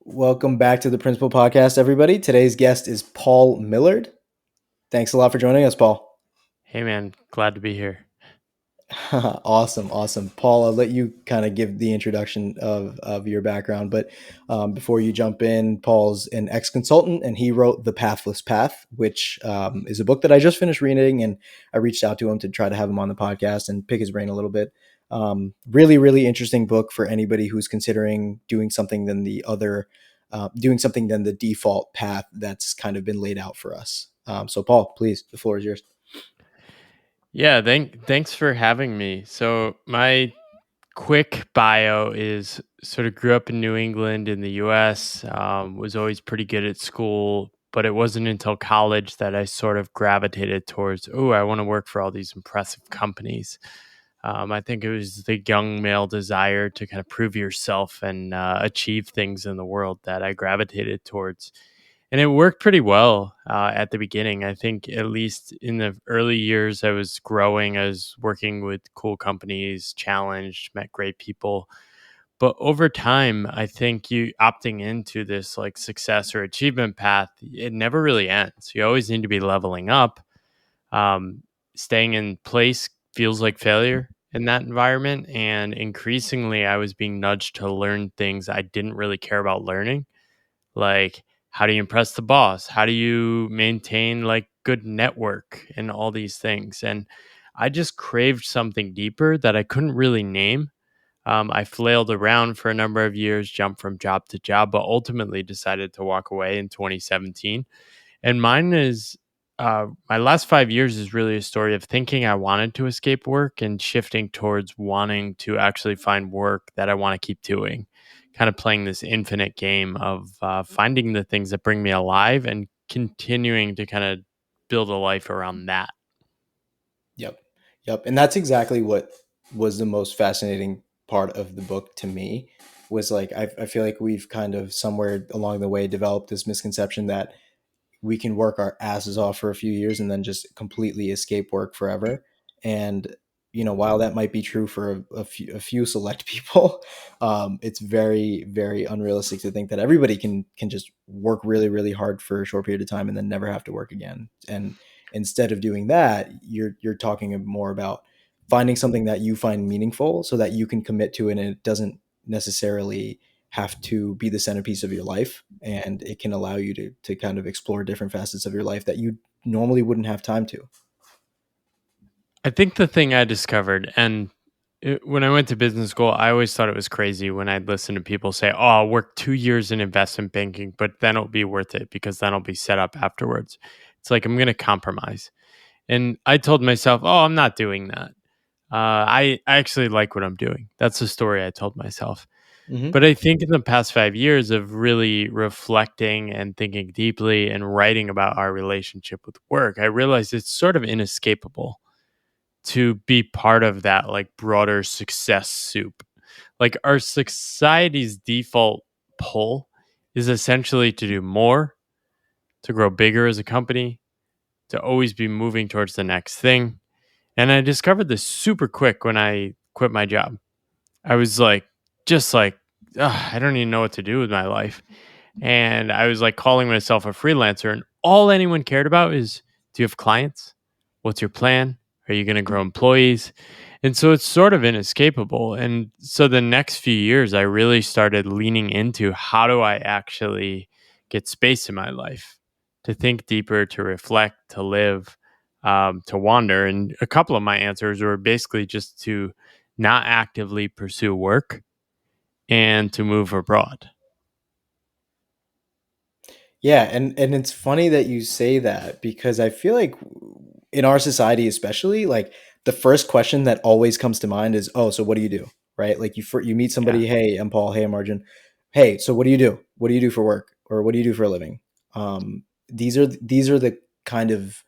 Welcome back to the Principal Podcast, everybody. Today's guest is Paul Millard. Thanks a lot for joining us, Paul. Hey man, glad to be here. Awesome. Paul, I'll let you kind of give the introduction of your background. But before you jump in, Paul's an ex consultant and he wrote The Pathless Path, which is a book that I just finished reading. And I reached out to him to try to have him on the podcast and pick his brain a little bit. Really interesting book for anybody who's considering doing something than the default path that's kind of been laid out for us. So, Paul, please, the floor is yours. Yeah, thanks for having me. So my quick bio is sort of grew up in New England in the U.S. Was always pretty good at school, but it wasn't until college that I sort of gravitated towards, I want to work for all these impressive companies. I think it was the young male desire to kind of prove yourself and achieve things in the world that I gravitated towards. And it worked pretty well at the beginning. I think, at least in the early years, I was growing. I was working with cool companies, challenged, met great people. But over time, I think you opting into this like success or achievement path, it never really ends. You always need to be leveling up. Um, Staying in place feels like failure in that environment. And increasingly, I was being nudged to learn things I didn't really care about learning, like how do you impress the boss? How do you maintain like good network and all these things? And I just craved something deeper that I couldn't really name. I flailed around for a number of years, jumped from job to job, but ultimately decided to walk away in 2017. And mine is my last 5 years is really a story of thinking I wanted to escape work and shifting towards wanting to actually find work that I want to keep doing. Kind of playing this infinite game of finding the things that bring me alive and continuing to kind of build a life around that. Yep. Yep. And that's exactly what was the most fascinating part of the book to me was like, I feel like we've kind of somewhere along the way developed this misconception that we can work our asses off for a few years and then just completely escape work forever. And while that might be true for a few select people, it's very unrealistic to think that everybody can just work really hard for a short period of time and then never have to work again. And instead of doing that, you're talking more about finding something that you find meaningful so that you can commit to it and it doesn't necessarily have to be the centerpiece of your life, and it can allow you to kind of explore different facets of your life that you normally wouldn't have time to. I think the thing I discovered, and when I went to business school, I always thought it was crazy when I'd listen to people say, "Oh, I'll work 2 years in investment banking, but then it'll be worth it because then I'll be set up afterwards." It's like I'm going to compromise. And I told myself, "Oh, I'm not doing that. I actually like what I'm doing." That's the story I told myself. Hmm. But I think in the past 5 years of really reflecting and thinking deeply and writing about our relationship with work, I realized it's sort of inescapable to be part of that like broader success soup. Like our society's default pull is essentially to do more, to grow bigger as a company, to always be moving towards the next thing. And I discovered this super quick when I quit my job. I was like, just like, "Ugh, I don't even know what to do with my life." And I was like calling myself a freelancer, and all anyone cared about is, do you have clients? What's your plan? Are you going to grow employees? And so it's sort of inescapable. And so the next few years, I really started leaning into how do I actually get space in my life to think deeper, to reflect, to live, to wander. And a couple of my answers were basically just to not actively pursue work and to move abroad. Yeah, and it's funny that you say that because I feel like in our society, especially, like the first question that always comes to mind is, "Oh, so what do you do?" Right? Like you meet Yeah. somebody, "Hey, I'm Paul. Hey, I'm Arjun. Hey, so what do you do? What do you do for work, or what do you do for a living?" These are the kind of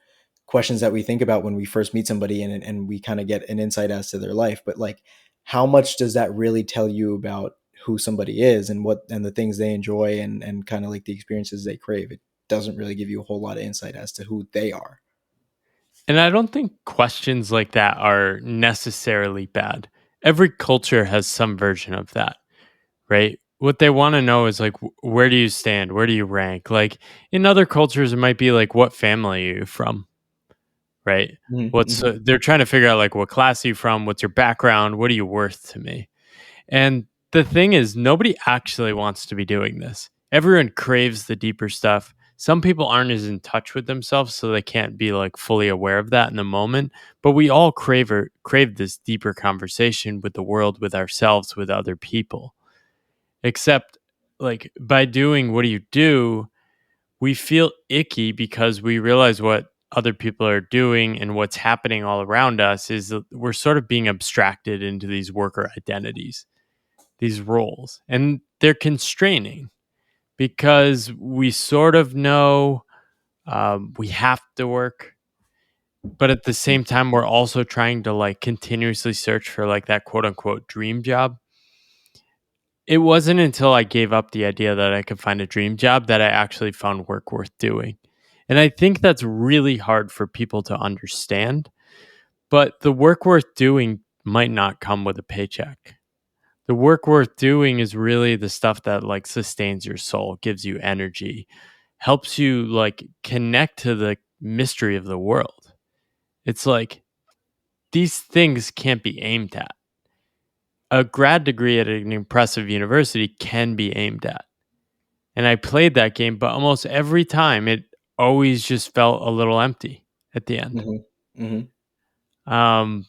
questions that we think about when we first meet somebody, and we kind of get an insight as to their life. But like, how much does that really tell you about who somebody is and what and the things they enjoy and kind of like the experiences they crave? It doesn't really give you a whole lot of insight as to who they are. And I don't think questions like that are necessarily bad. Every culture has some version of that, right? what they want to know is like where do you stand? Where do you rank? Like in other cultures it might be like what family are you from, right? Mhm, What's mhm, they're trying to figure out like what class are you from? What's your background? What are you worth to me? And the thing is, nobody actually wants to be doing this. Everyone craves the deeper stuff. Some people aren't as in touch with themselves, so they can't be like fully aware of that in the moment. But we all crave this deeper conversation with the world, with ourselves, with other people. Except, like by doing what do you do, we feel icky because we realize what other people are doing and what's happening all around us is that we're sort of being abstracted into these worker identities, these roles, and they're constraining because we sort of know we have to work, but at the mhm. same time we're also trying to like continuously search for like that quote unquote dream job. It wasn't until I gave up the idea that I could find a dream job that I actually found work worth doing. And I think that's really hard for people to understand, but the work worth doing might not come with a paycheck. The work worth doing is really the stuff that like sustains your soul, gives you energy, helps you like connect to the mystery of the world. It's like these things can't be aimed at. A grad degree at an impressive university can be aimed at. And I played that game, but almost every time it always just felt a little empty at the end. Mhm. Mhm. Um,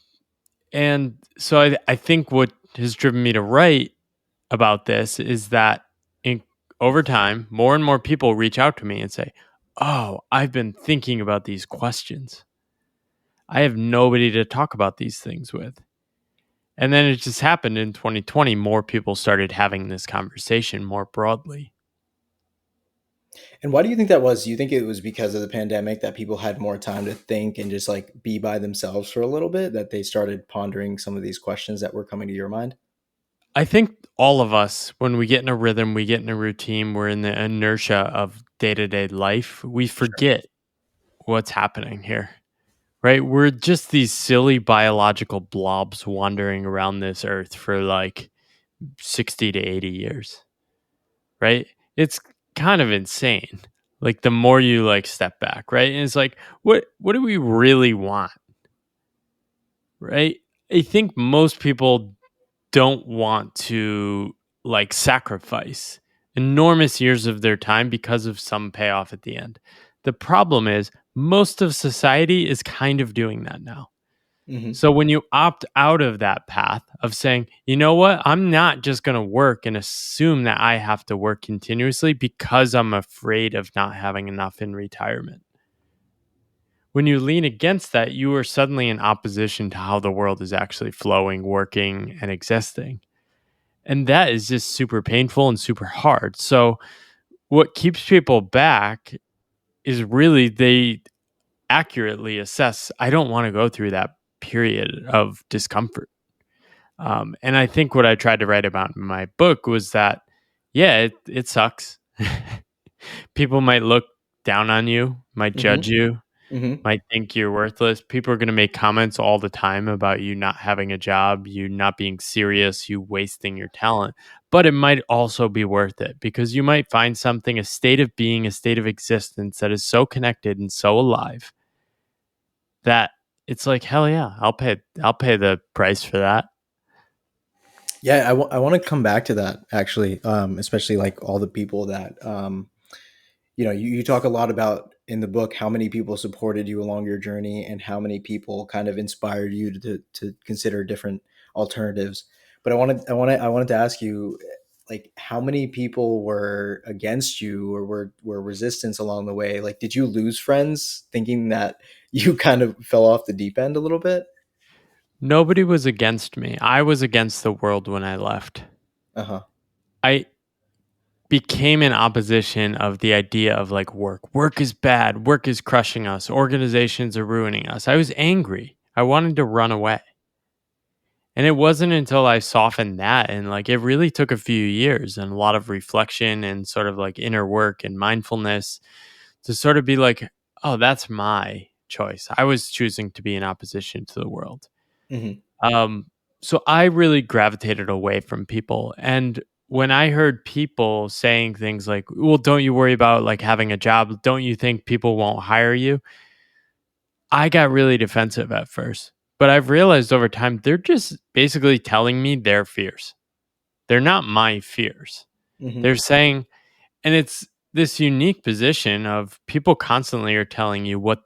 and so I think what has driven me to write about this is that in, over time, more and more people reach out to me and say, "Oh, I've been thinking about these questions. I have nobody to talk about these things with." And then it just happened in 2020. More people started having this conversation more broadly. And why do you think that was? Do you think it was because of the pandemic that people had more time to think and just like be by themselves for a little bit that they started pondering some of these questions that were coming to your mind? I think all of us, when we get in a rhythm, we get in a routine, we're in the inertia of day to day life, we Sure. forget what's happening here, right? We're just these silly biological blobs wandering around this earth for like 60 to 80 years, right? It's kind of insane. Like the more you like step back, right? And it's like, what do we really want, right? I think most people don't want to like sacrifice enormous years of their time because of some payoff at the end. The problem is most of society is kind of doing that now. Hmm. So when you opt out of that path of saying, you know what, I'm not just going to work and assume that I have to work continuously because I'm afraid of not having enough in retirement. When you lean against that, you are suddenly in opposition to how the world is actually flowing, working, and existing. And that is just super painful and super hard. So, what keeps people back is really they accurately assess, I don't want to go through that period of discomfort. And I think what I tried to write about in my book was that, yeah, it sucks. People might look down on you, might Hmm. judge you, Hmm. might think you're worthless. People are going to make comments all the time about you not having a job, you not being serious, you wasting your talent. But it might also be worth it because you might find something, a state of being, a state of existence that is so connected and so alive that it's like, hell yeah, I'll pay the price for that. Yeah, I want to come back to that actually, especially like all the people that you talk a lot about in the book how many people supported you along your journey and how many people kind of inspired you to consider different alternatives. But I wanted to ask you, like, how many people were against you or were resistance along the way? Like, did you lose friends thinking that you kind of fell off the deep end a little bit? Nobody was against me. I was against the world when I left. Uh-huh. I became in opposition of the idea of like work. Work is bad. Work is crushing us. Organizations are ruining us. I was angry. I wanted to run away. And it wasn't until I softened that and like it really took a few years and a lot of reflection and sort of like inner work and mindfulness to sort of be like, oh, that's my choice. I was choosing to be in opposition to the world. Hmm. Um, so I really gravitated away from people. And when I heard people saying things like, "Well, don't you worry about like having a job? Don't you think people won't hire you?" I got really defensive at first. But I've realized over time they're just basically telling me their fears. They're not my fears. Hmm. They're saying, and it's this unique position of people constantly are telling you what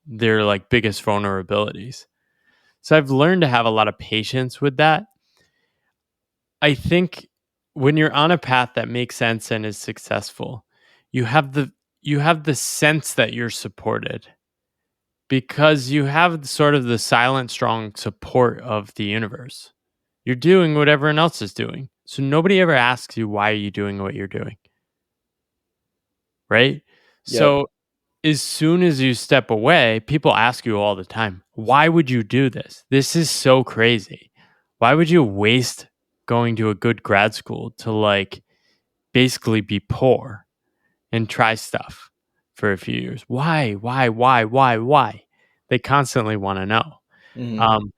their like biggest vulnerabilities. So I've learned to have a lot of patience with that. I think when you're on a path that makes sense and is successful, you have the you have the sense that you're supported because you have sort of the silent strong support of the universe. You're doing what everyone else is doing. So nobody ever asks you why are you doing what you're doing, right? Yep. So as soon as you step away, people ask you all the time, why would you do this? This is so crazy. Why would you waste going to a good grad school to like basically be poor and try stuff for a few years? Why? They constantly want to know. Hmm. Um,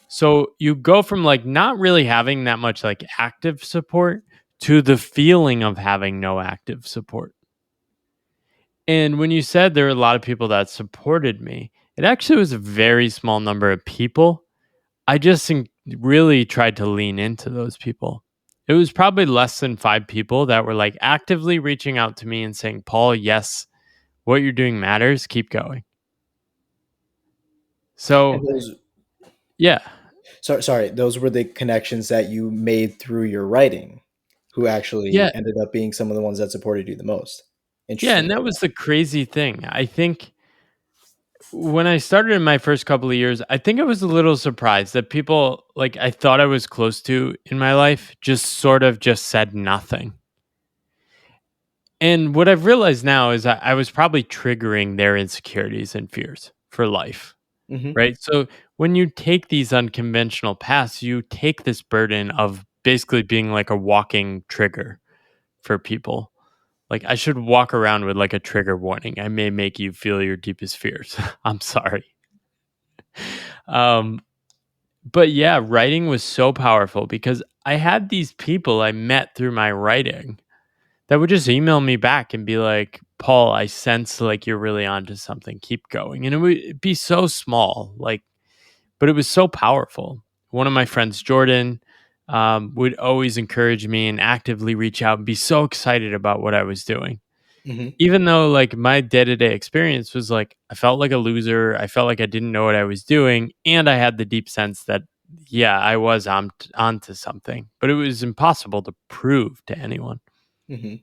so you go from like not really having that much like active support to the feeling of having no active support. And when you said there were a lot of people that supported me, it actually was a very small number of people. I just really tried to lean into those people. It was probably less than 5 people that were like actively reaching out to me and saying, Paul, yes, what you're doing matters. Keep going. And So, those, yeah. sorry, those were the connections that you made through your writing, who actually Yeah. ended up being some of the ones that supported you the most. Yeah. Interesting. And that was the crazy thing. I think when I started in my first couple of years, I think I was a little surprised that people like I thought I was close to in my life just sort of just said nothing. And what I've realized now is I was probably triggering their insecurities and fears for life, Hmm. right? So when you take these unconventional paths, you take this burden of basically being like a walking trigger for people. Like I should walk around with like a trigger warning. I may make you feel your deepest fears. I'm sorry. Um, but yeah, writing was so powerful because I had these people I met through my writing that would just email me back and be like, Paul, I sense like you're really onto something. Keep going. And it would be so small, like, but it was so powerful. One of my friends, Jordan, would always encourage me and actively reach out and be so excited about what I was doing. Hmm. Even though like my day-to-day experience was like I felt like a loser, I felt like I didn't know what I was doing, and I had the deep sense that yeah, I was onto something, but it was impossible to prove to anyone. Hmm.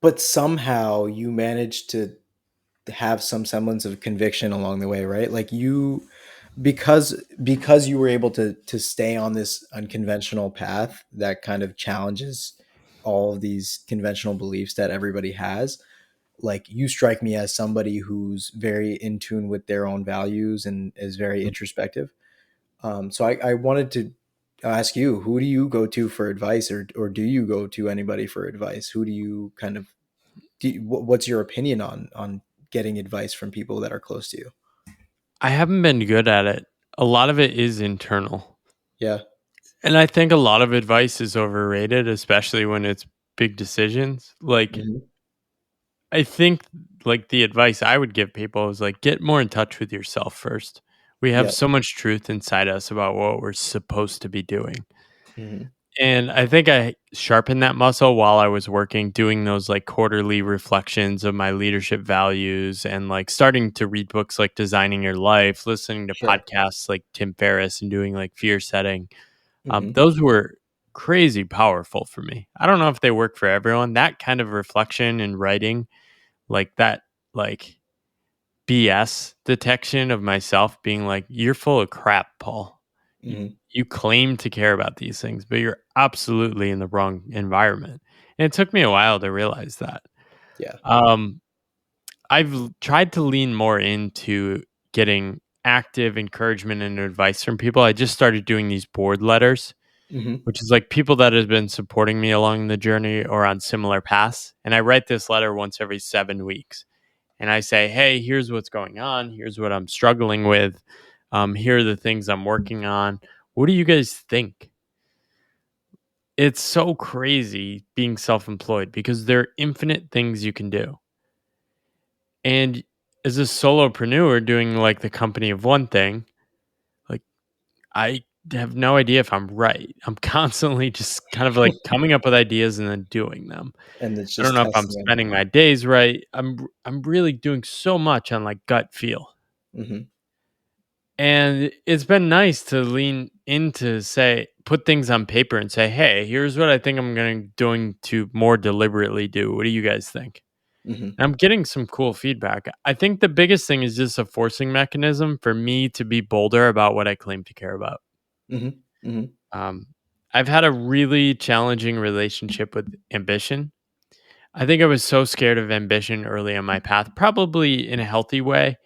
But somehow you managed to have some semblance of conviction along the way, right? Like you, because you were able to stay on this unconventional path that kind of challenges all of these conventional beliefs that everybody has. Like you strike me as somebody who's very in tune with their own values and is very introspective. So I wanted to ask you, who do you go to for advice, or do you go to anybody for advice? Who do you kind of what's your opinion on getting advice from people that are close to you? I haven't been good at it. A lot of it is internal. Yeah. And I think a lot of advice is overrated, especially when it's big decisions. Like, Hmm. I think, like, the advice I would give people is like, get more in touch with yourself first. We have Yeah. so much truth inside us about what we're supposed to be doing. Hmm. And I think I sharpened that muscle while I was working, doing those like quarterly reflections of my leadership values and like starting to read books like Designing Your Life, listening to Sure. podcasts like Tim Ferriss and doing like fear setting. Hmm. Those were crazy powerful for me. I don't know if they work for everyone. That kind of reflection and writing, like that, like BS detection of myself being like, you're full of crap, Paul. You, Hmm. you claim to care about these things, but you're absolutely in the wrong environment. And it took me a while to realize that. Yeah. Um, tried to lean more into getting active encouragement and advice from people. I just started doing these board letters, Hmm. which is like people that have been supporting me along the journey or on similar paths. And I write this letter once every 7 weeks. And I say, hey, here's what's going on. Here's what I'm struggling with. Here are the things I'm working on. What do you guys think? it's so crazy being self-employed because there are infinite things you can do. And as a solopreneur doing like the company of one thing, like I have no idea if I'm right. I'm constantly just kind of like coming up with ideas and then doing them. And it's I don't just know if I'm testing them. spending my days right. I'm really doing so much on like gut feel. Hmm. And it's been nice to lean into say put things on paper and say, "Hey, here's what I think I'm going to more deliberately do. What do you guys think?" Hmm. And I'm getting some cool feedback. I think the biggest thing is just a forcing mechanism for me to be bolder about what I claim to care about. Hmm. Hmm. Um, I've had a really challenging relationship with ambition. I think I was so scared of ambition early on my path, probably in a healthy way,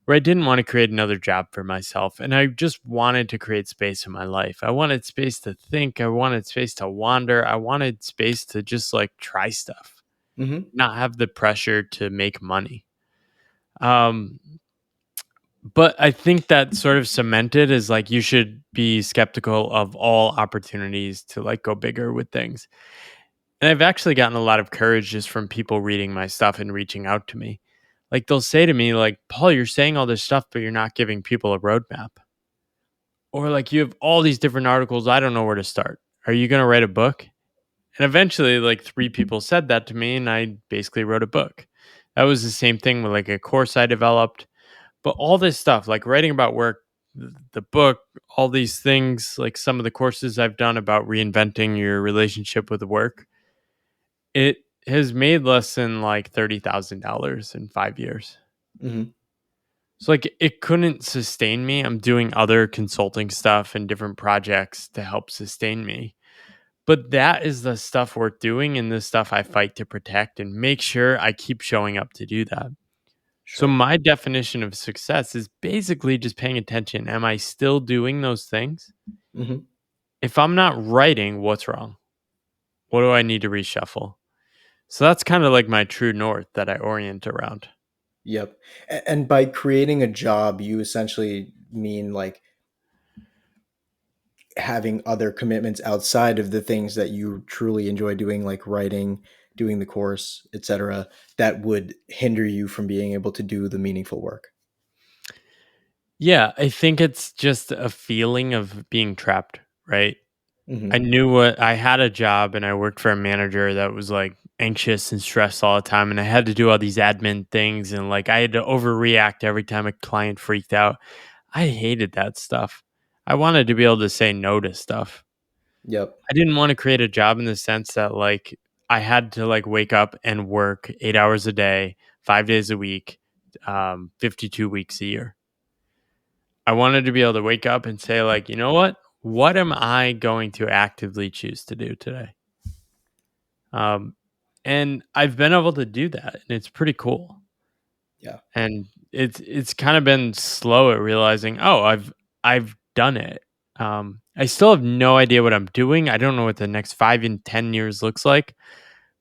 where I didn't want to create another job for myself. And I just wanted to create space in my life. I wanted space to think. I wanted space to wander. I wanted space to just like try stuff, Hmm. not have the pressure to make money. Um, but I think that sort of cemented is like you should be skeptical of all opportunities to like go bigger with things. And I've actually gotten a lot of courage just from people reading my stuff and reaching out to me. Like they'll say to me, like, Paul, you're saying all this stuff, but you're not giving people a roadmap. Or like you have all these different articles. I don't know where to start. Are you going to write a book? And eventually, like three people said that to me, and I basically wrote a book. That was the same thing with like a course I developed. But all this stuff, like writing about work, the book, all these things, like some of the courses I've done about reinventing your relationship with work, it has made less than like $30,000 in 5 years. Hmm. So like it couldn't sustain me. I'm doing other consulting stuff and different projects to help sustain me. But that is the stuff worth doing and the stuff I fight to protect and make sure I keep showing up to do that. So Sure. my definition of success is basically just paying attention. Am I still doing those things? Hmm. If I'm not writing, what's wrong? What do I need to reshuffle? So that's kind of like my true north that I orient around. Yep. And by creating a job, you essentially mean like having other commitments outside of the things that you truly enjoy doing, like writing, doing the course, etc., that would hinder you from being able to do the meaningful work. Yeah, I think it's just a feeling of being trapped, right? I Hmm. knew what I had a job and I worked for a manager that was like anxious and stressed all the time. And I had to do all these admin things and like I had to overreact every time a client freaked out. I hated that stuff. I wanted to be able to say no to stuff. Yep. I didn't want to create a job in the sense that like I had to like wake up and work 8 hours a day, 5 days a week, 52 weeks a year. I wanted to be able to wake up and say, like, you know what? What am I going to actively choose to do today? Um, and I've been able to do that, and it's pretty cool. Yeah. And it's kind of been slow at realizing, oh, I've done it. I still have no idea what I'm doing. I don't know what the next 5 and 10 years looks like,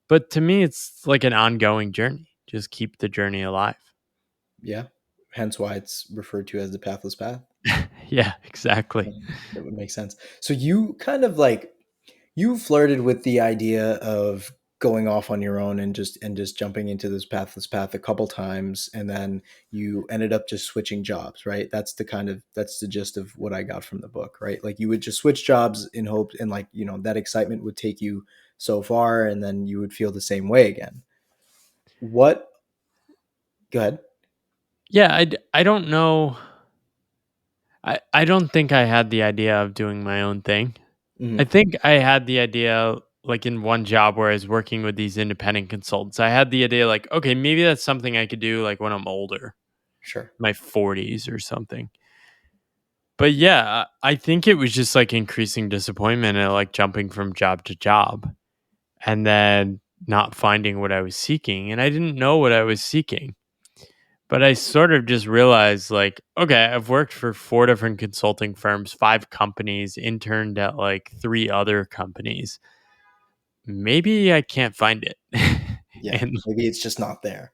but to me, it's like an ongoing journey. Just keep the journey alive. Yeah. Hence why it's referred to as the pathless path. Yeah, exactly. Yeah, that would make sense. So you kind of like you flirted with the idea of going off on your own and just jumping into this pathless path a couple times, and then you ended up just switching jobs, right? That's the gist of what I got from the book, right? Like you would just switch jobs in hopes, and like, you know, that excitement would take you so far and then you would feel the same way again. What Go ahead. Yeah, I don't know. I don't think I had the idea of doing my own thing. I Hmm. think I had the idea like in one job where I was working with these independent consultants. I had the idea like, okay, maybe that's something I could do like when I'm older, Sure. my 40s or something. But yeah, I think it was just like increasing disappointment and like jumping from job to job and then not finding what I was seeking. And I didn't know what I was seeking. But I sort of just realized like, okay, I've worked for four different consulting firms, five companies, interned at like three other companies. Maybe I can't find it. Yeah, And maybe it's just not there.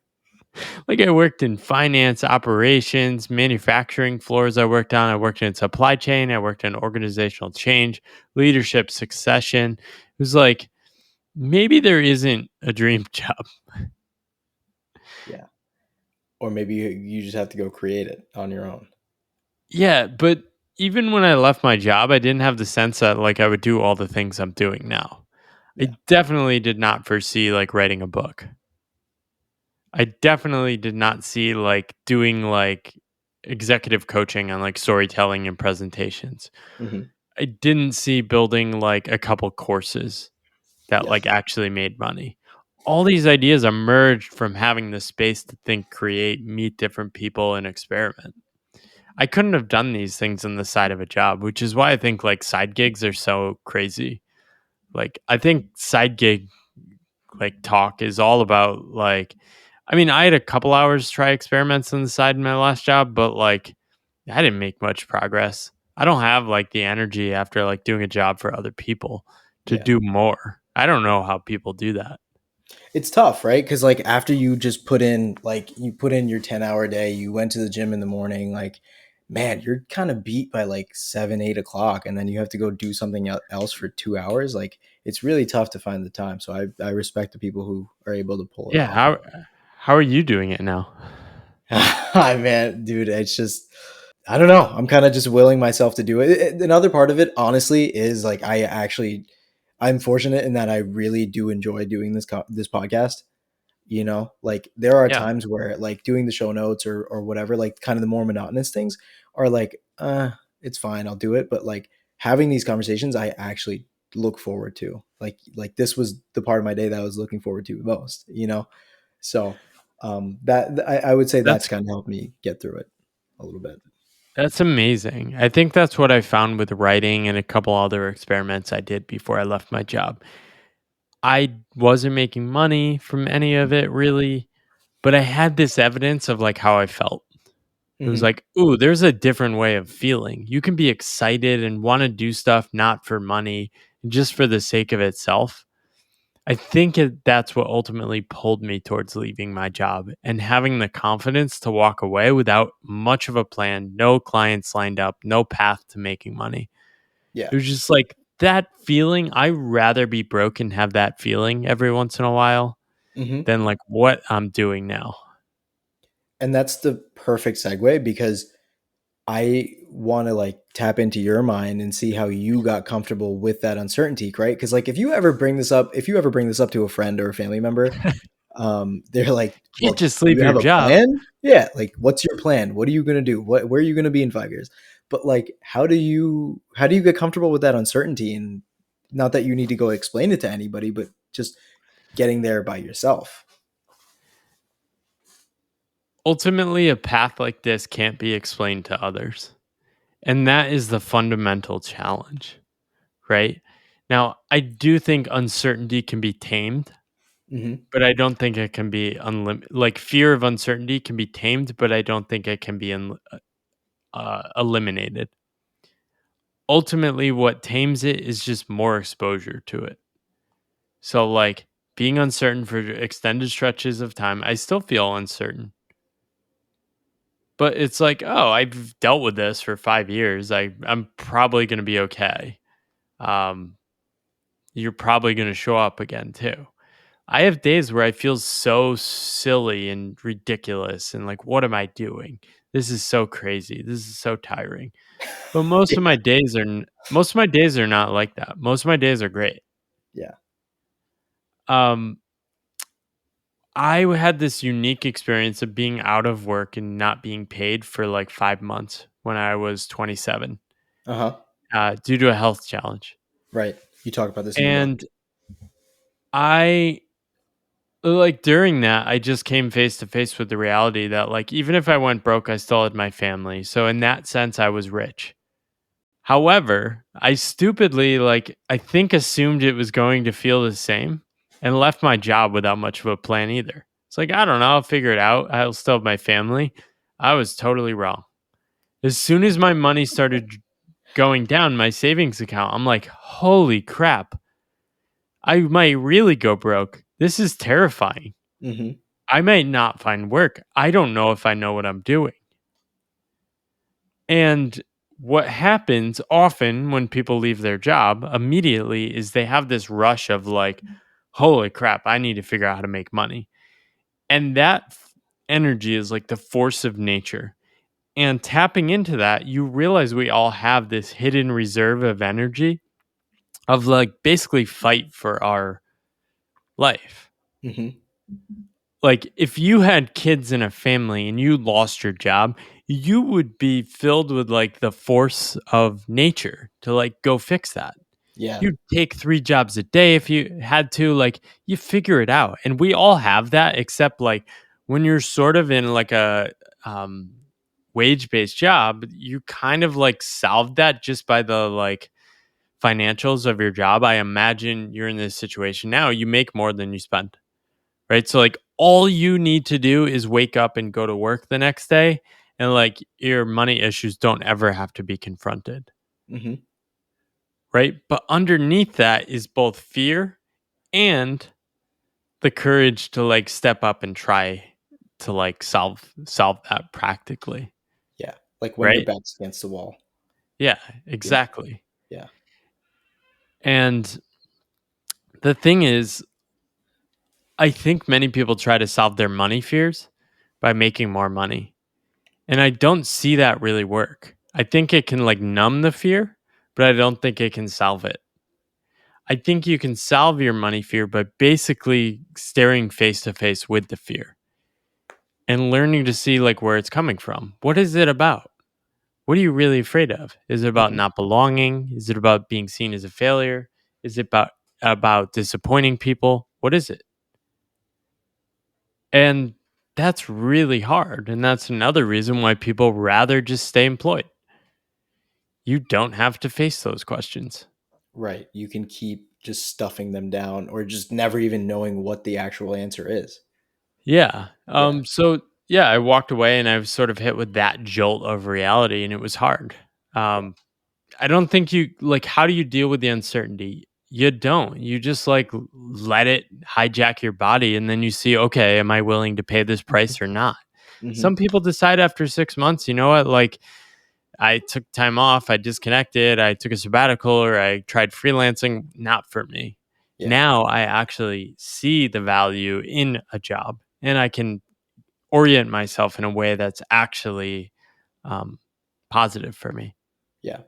Like I worked in finance, operations, manufacturing floors I worked on. I worked in supply chain. I worked in organizational change, leadership, succession. It was like, maybe there isn't a dream job. Yeah. Or maybe you just have to go create it on your own. Yeah, but even when I left my job, I didn't have the sense that like I would do all the things I'm doing now. Yeah. I definitely did not foresee like writing a book. I definitely did not see like doing like executive coaching on like storytelling and presentations. Hmm. I didn't see building like a couple courses that like Yes. actually made money. All these ideas emerged from having the space to think, create, meet different people, and experiment. I couldn't have done these things on the side of a job, which is why I think like side gigs are so crazy. Like I think side gig like talk is all about like, I mean, I had a couple hours to try experiments on the side in my last job, but like I didn't make much progress. I don't have like the energy after like doing a job for other people to Yeah. do more. I don't know how people do that. It's tough, right? Because like after you just put in like you put in your 10 hour day, you went to the gym in the morning, like man, you're kind of beat by like 7, 8 o'clock, and then you have to go do something else for 2 hours. Like it's really tough to find the time. So I respect the people who are able to pull it Yeah, off. how are you doing it now? Hi, man, dude. It's just I don't know. I'm kind of just willing myself to do it. Another part of it, honestly, is like I'm fortunate in that I really do enjoy doing this podcast. Like there are Yeah. times where like doing the show notes or whatever, like kind of the more monotonous things are like, it's fine, I'll do it. But like having these conversations, I actually look forward to. Like this was the part of my day that I was looking forward to the most. So that I would say that's That's kind of helped me get through it a little bit. that's amazing. I think that's what I found with writing and a couple other experiments I did before I left my job. I wasn't making money from any of it really, but I had this evidence of like how I felt. It was Hmm. like, ooh, there's a different way of feeling. You can be excited and want to do stuff not for money, just for the sake of itself. I think that's what ultimately pulled me towards leaving my job and having the confidence to walk away without much of a plan, no clients lined up, no path to making money. Yeah. It was just like that feeling. I rather be broke and have that feeling every once in a while Hmm. than like what I'm doing now. And that's the perfect segue because I want to like tap into your mind and see how you got comfortable with that uncertainty, right? Because like if you ever bring this up to a friend or a family member, they're like, Can't "Well, just do leave you your have a job. plan? Yeah, like what's your plan? What are you gonna do? Where are you gonna be in 5 years?" But like, how do you get comfortable with that uncertainty? And not that you need to go explain it to anybody, but just getting there by yourself. Ultimately, a path like this can't be explained to others. And that is the fundamental challenge, right? Now, I do think uncertainty can be tamed, Hmm. but I don't think it can be unlimited. Like fear of uncertainty can be tamed, but I don't think it can be eliminated. Ultimately, what tames it is just more exposure to it. So, like being uncertain for extended stretches of time, I still feel uncertain. But it's like, oh, I've dealt with this for 5 years. I'm probably going to be okay. Um, you're probably going to show up again too. I have days where I feel so silly and ridiculous and like, what am I doing? This is so crazy. This is so tiring. But Yeah. most of my days are not like that. Most of my days are great. Yeah. Um, I had this unique experience of being out of work and not being paid for like 5 months when I was 27 Uh huh. due to a health challenge. Right. You talk about this in the book. And I like during that, I just came face to face with the reality that like even if I went broke, I still had my family. So in that sense, I was rich. However, I stupidly like I think assumed it was going to feel the same and left my job without much of a plan either. It's like I don't know, I'll figure it out. I'll still have my family. I was totally wrong. As soon as my money started going down my savings account, I'm like, "Holy crap. I might really go broke. This is terrifying." Hmm. I might not find work. I don't know if I know what I'm doing. And what happens often when people leave their job immediately is they have this rush of like, holy crap, I need to figure out how to make money. And that energy is like the force of nature. And tapping into that, you realize we all have this hidden reserve of energy of like basically fight for our life. Hmm. Like if you had kids in a family and you lost your job, you would be filled with like the force of nature to like go fix that. Yeah. You'd take 3 jobs a day if you had to, like you figure it out. And we all have that except like when you're sort of in like a um wage-based job, you kind of like solve that just by the like financials of your job. I imagine you're in this situation now, you make more than you spend. Right? So like all you need to do is wake up and go to work the next day and like your money issues don't ever have to be confronted. Hmm. Right? But underneath that is both fear and the courage to like step up and try to like solve that practically. Yeah. Like when your Right? back's against the wall, Yeah, you know? exactly. Yeah. And the thing is, I think many people try to solve their money fears by making more money. And I don't see that really work. I think it can like numb the fear, but I don't think it can solve it. I think you can solve your money fear by basically staring face to face with the fear and learning to see like where it's coming from. What is it about? What are you really afraid of? Is it about Hmm. not belonging? Is it about being seen as a failure? Is it about disappointing people? What is it? And that's really hard. And that's another reason why people rather just stay employed. You don't have to face those questions. Right. You can keep just stuffing them down or just never even knowing what the actual answer is. Yeah. Yeah. So yeah, I walked away and I was sort of hit with that jolt of reality and it was hard. Yeah. Um, I don't think you like how do you deal with the uncertainty? You don't. You just like let it hijack your body and then you see, okay, am I willing to pay this price or not? Hmm. Some people decide after 6 months, you know what, like I took time off, I disconnected, I took a sabbatical, or I tried freelancing. Not for me. Yeah. Now I actually see the value in a job and I can orient myself in a way that's actually um, positive for me. Yeah.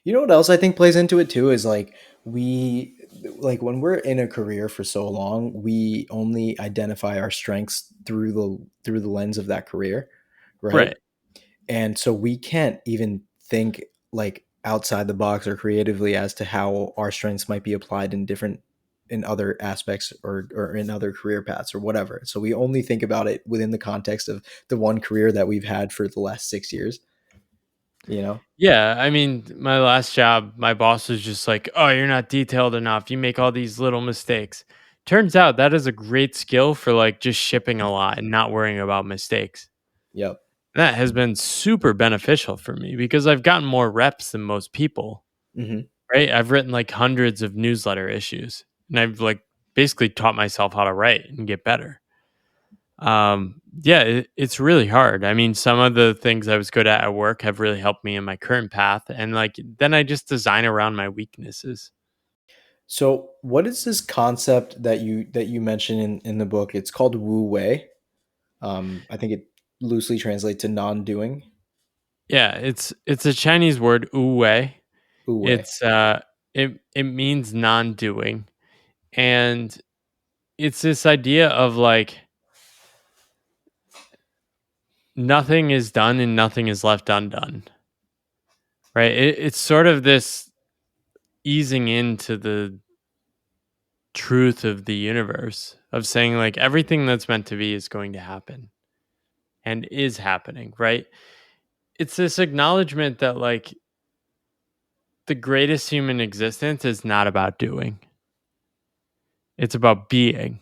You know what else I think plays into it too is like we like when we're in a career for so long, we only identify our strengths through the lens of that career, right? Right. And so we can't even think like outside the box or creatively as to how our strengths might be applied in different in other aspects or in other career paths or whatever. So we only think about it within the context of the one career that we've had for the last 6 years, you know? Yeah, I mean, my last job, my boss was just like, "Oh, you're not detailed enough. You make all these little mistakes." Turns out that is a great skill for like just shipping a lot and not worrying about mistakes. Yep. That has been super beneficial for me because I've gotten more reps than most people, Hmm. right? I've written like hundreds of newsletter issues and I've like basically taught myself how to write and get better. Yeah, it's really hard. I mean, some of the things I was good at work have really helped me in my current path. And like, then I just design around my weaknesses. So what is this concept that you mentioned in the book? It's called Wu Wei. I think it loosely translates to non-doing. Yeah, it's a Chinese word, wu wei. Wu Wei. It's it means non-doing. And it's this idea of like nothing is done and nothing is left undone. Right? It's sort of this easing into the truth of the universe of saying like everything that's meant to be is going to happen and is happening, right? It's this acknowledgement that like the greatest human existence is not about doing. It's about being.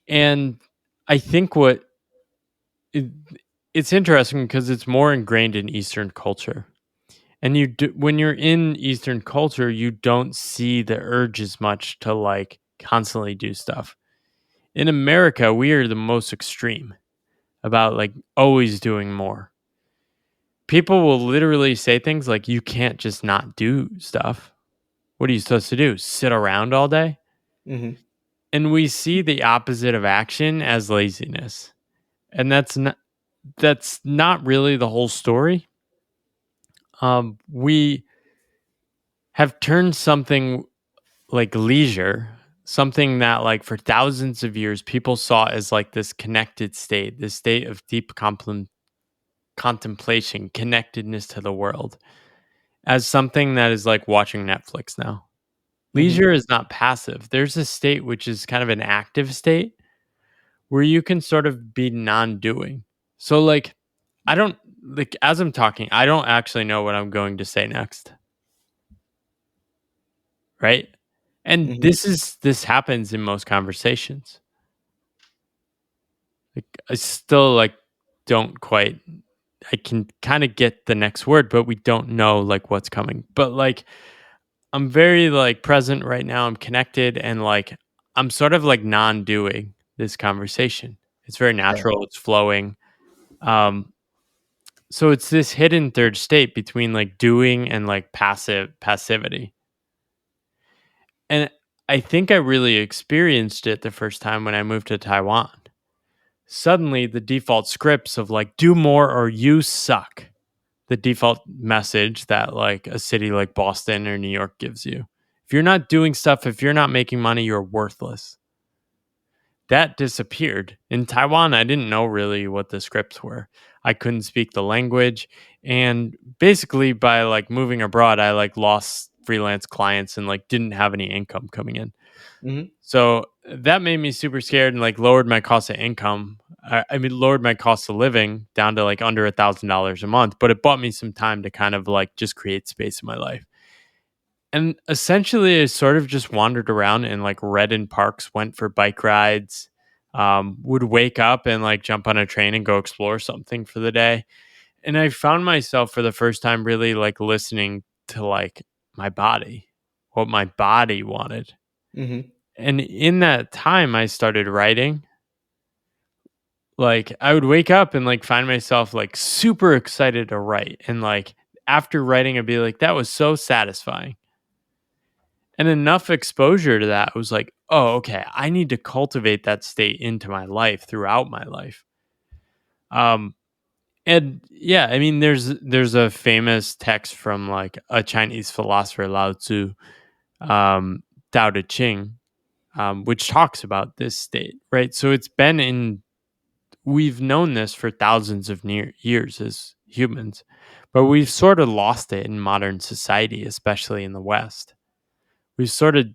And I think it, it's interesting because it's more ingrained in Eastern culture. And when you're in Eastern culture, you don't see the urge as much to like constantly do stuff. In America, we are the most extreme about like always doing more. People will literally say things like, you can't just not do stuff. What are you supposed to do? Sit around all day? Hmm. And we see the opposite of action as laziness. And that's not really the whole story. We have turned something like leisure, something that like for thousands of years people saw as like this connected state, this state of deep contemplation, connectedness to the world, as something that is like watching Netflix now. Hmm. Leisure is not passive. There's a state which is kind of an active state where you can sort of be non-doing. So like I don't like as I'm talking, I don't actually know what I'm going to say next, right? And Hmm. this happens in most conversations. Like I still like don't quite I can kind of get the next word, but we don't know like what's coming. But like I'm very like present right now. I'm connected and like I'm sort of like non-doing this conversation. It's very Sure. natural, it's flowing. Um so it's this hidden third state between like doing and like passivity. And I think I really experienced it the first time when I moved to Taiwan. Suddenly the default scripts of like do more or you suck, the default message that like a city like Boston or New York gives you. If you're not doing stuff, if you're not making money, you're worthless. That disappeared. In Taiwan, I didn't know really what the scripts were. I couldn't speak the language, and basically by like moving abroad, I like lost freelance clients and like didn't have any income coming in. Hmm. So that made me super scared and like lowered my cost of income. I mean, lowered my cost of living down to like under $1,000 a month, but it bought me some time to kind of like just create space in my life. And essentially, I sort of just wandered around and like read in parks, went for bike rides, would wake up and like jump on a train and go explore something for the day. And I found myself for the first time really like listening to like my body, what my body wanted. Hmm. And in that time, I started writing. Like, I would wake up and like find myself like super excited to write. And like, after writing, I'd be like, that was so satisfying. And enough exposure to that was like, oh, okay, I need to cultivate that state into my life throughout my life. Um, and yeah, I mean, there's a famous text from like a Chinese philosopher, Lao Tzu, um, Tao Te Ching, which talks about this state, right? So it's been in we've known this for thousands of years as humans, but we've sort of lost it in modern society, especially in the West. We've sort of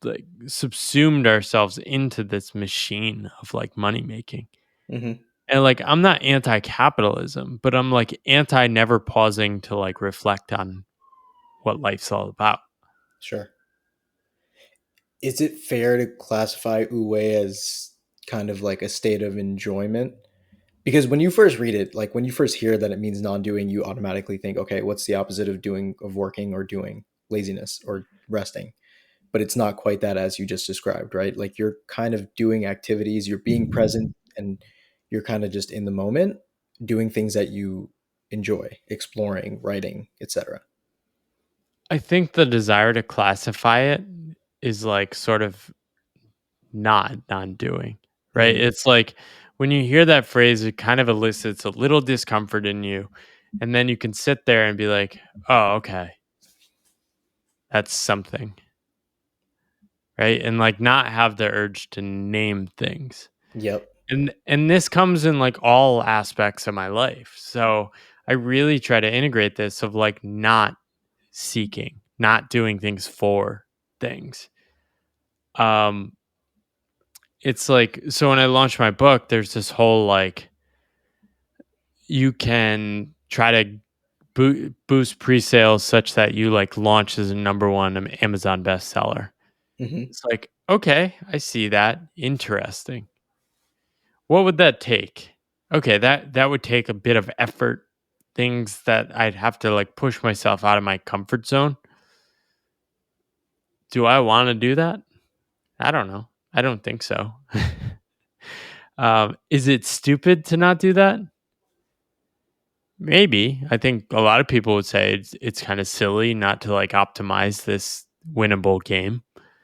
like subsumed ourselves into this machine of like money making. Hmm. And like I'm not anti-capitalism, but I'm like anti never pausing to like reflect on what life's all about. Sure. Is it fair to classify wu as kind of like a state of enjoyment? Because when you first read it, like when you first hear that it means non-doing, you automatically think, okay, what's the opposite of doing, of working or doing? Laziness or resting. But it's not quite that, as you just described, right? Like you're kind of doing activities, you're being present, and you're kind of just in the moment doing things that you enjoy, exploring, writing, etc. I think the desire to classify it is like sort of not non-doing, right? Hmm. It's like when you hear that phrase, it kind of elicits a little discomfort in you, and then you can sit there and be like, "Oh, okay, that's something," right? And like not have the urge to name things. Yep. And this comes in like all aspects of my life. So I really try to integrate this of like not seeking, not doing things for things. Um, it's like so when I launched my book, there's this whole like you can try to boost pre-sales such that you like launch as a number one Amazon bestseller. Hmm. It's like, okay, I see that. Interesting. What would that take? Okay, that would take a bit of effort, things that I'd have to like push myself out of my comfort zone. Do I want to do that? I don't know. I don't think so. Is it stupid to not do that? Maybe. I think a lot of people would say it's kind of silly not to like optimize this winnable game.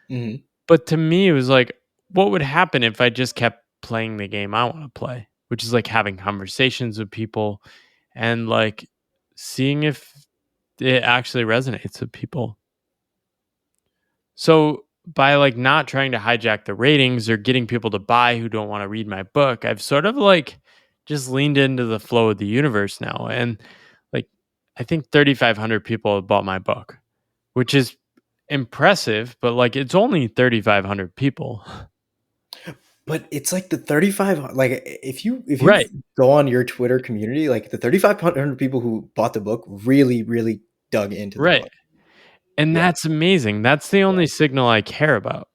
Hmm. But to me, it was like, what would happen if I just kept playing the game I want to play, which is like having conversations with people and like seeing if it actually resonates with people. So by like not trying to hijack the ratings or getting people to buy who don't want to read my book, I've sort of like just leaned into the flow of the universe now. And like I think 3,500 people have bought my book, which is impressive, but like it's only 3,500 people. But it's like the 35, like if you Right. go on your Twitter community, like the 3,500 people who bought the book really, really dug into the Right. book. And Yeah. that's amazing. That's the Yeah. only signal I care about.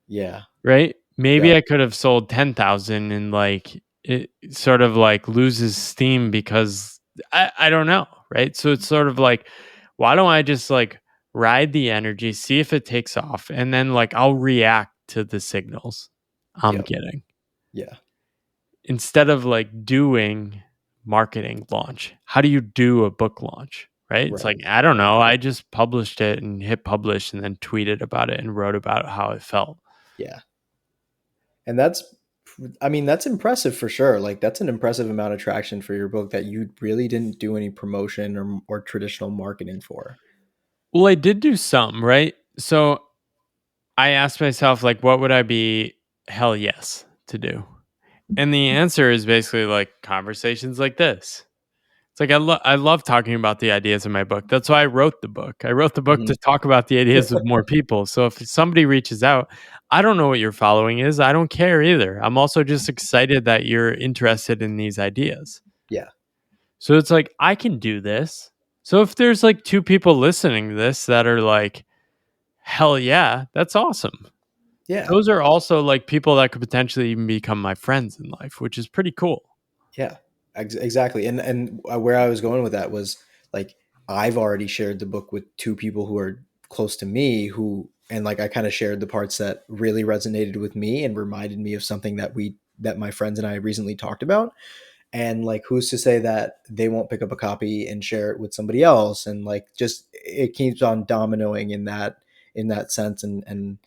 Yeah. Right? Maybe Yep. I could have sold 10,000 and like it sort of like loses steam because I don't know, right? So it's sort of like why don't I just like ride the energy, see if it takes off and then like I'll react to the signals I'm Yep. getting Yeah. instead of like doing marketing launch. How do you do a book launch? Right? It's Right. like I don't Right. know. I just published it and hit publish and then tweeted about it and wrote about how it felt. Yeah. And that's, I mean, that's impressive for sure. Like that's an impressive amount of traction for your book that you really didn't do any promotion or traditional marketing for. Well, I did do some, right? So I asked myself, like, what would I be hell yes to do? And the answer is basically like conversations like this. It's like I love talking about the ideas in my book. That's why I wrote the book. I wrote the book to Mhm. talk about the ideas with more people. So if somebody reaches out, I don't know what your following is. I don't care either. I'm also just excited that you're interested in these ideas. Yeah. So it's like I can do this. So if there's like two people listening to this that are like, hell yeah, that's awesome. Yeah. Those are also like people that could potentially even become my friends in life, which is pretty cool. Yeah, exactly. And where I was going with that was like I've already shared the book with two people who are close to me who, and like I kind of shared the parts that really resonated with me and reminded me of something that my friends and I recently talked about. And like who's to say that they won't pick up a copy and share it with somebody else, and like just it keeps on dominoing in that sense, and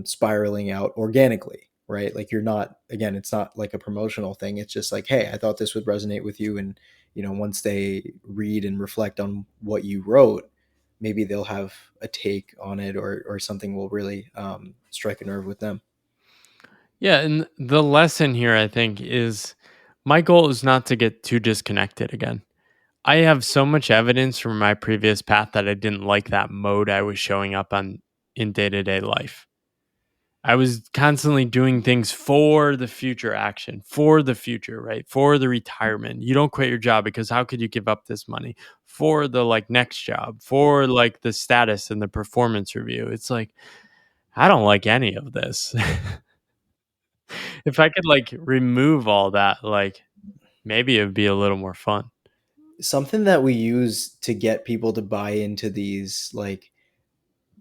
spiraling out organically, right? Like you're not, again, it's not like a promotional thing, it's just like, hey, I thought this would resonate with you, and once they read and reflect on what you wrote, maybe they'll have a take on it, or something will really strike a nerve with them. Yeah. And the lesson here, I think, is my goal is not to get too disconnected again. I have so much evidence from my previous path that I didn't like that mode I was showing up on in day to day life. I was constantly doing things for the future action, for the future, right? For the retirement. You don't quit your job because how could you give up this money? For the like next job, for like the status and the performance review. It's like, I don't like any of this. If I could like remove all that, like maybe it would be a little more fun. Something that we use to get people to buy into these like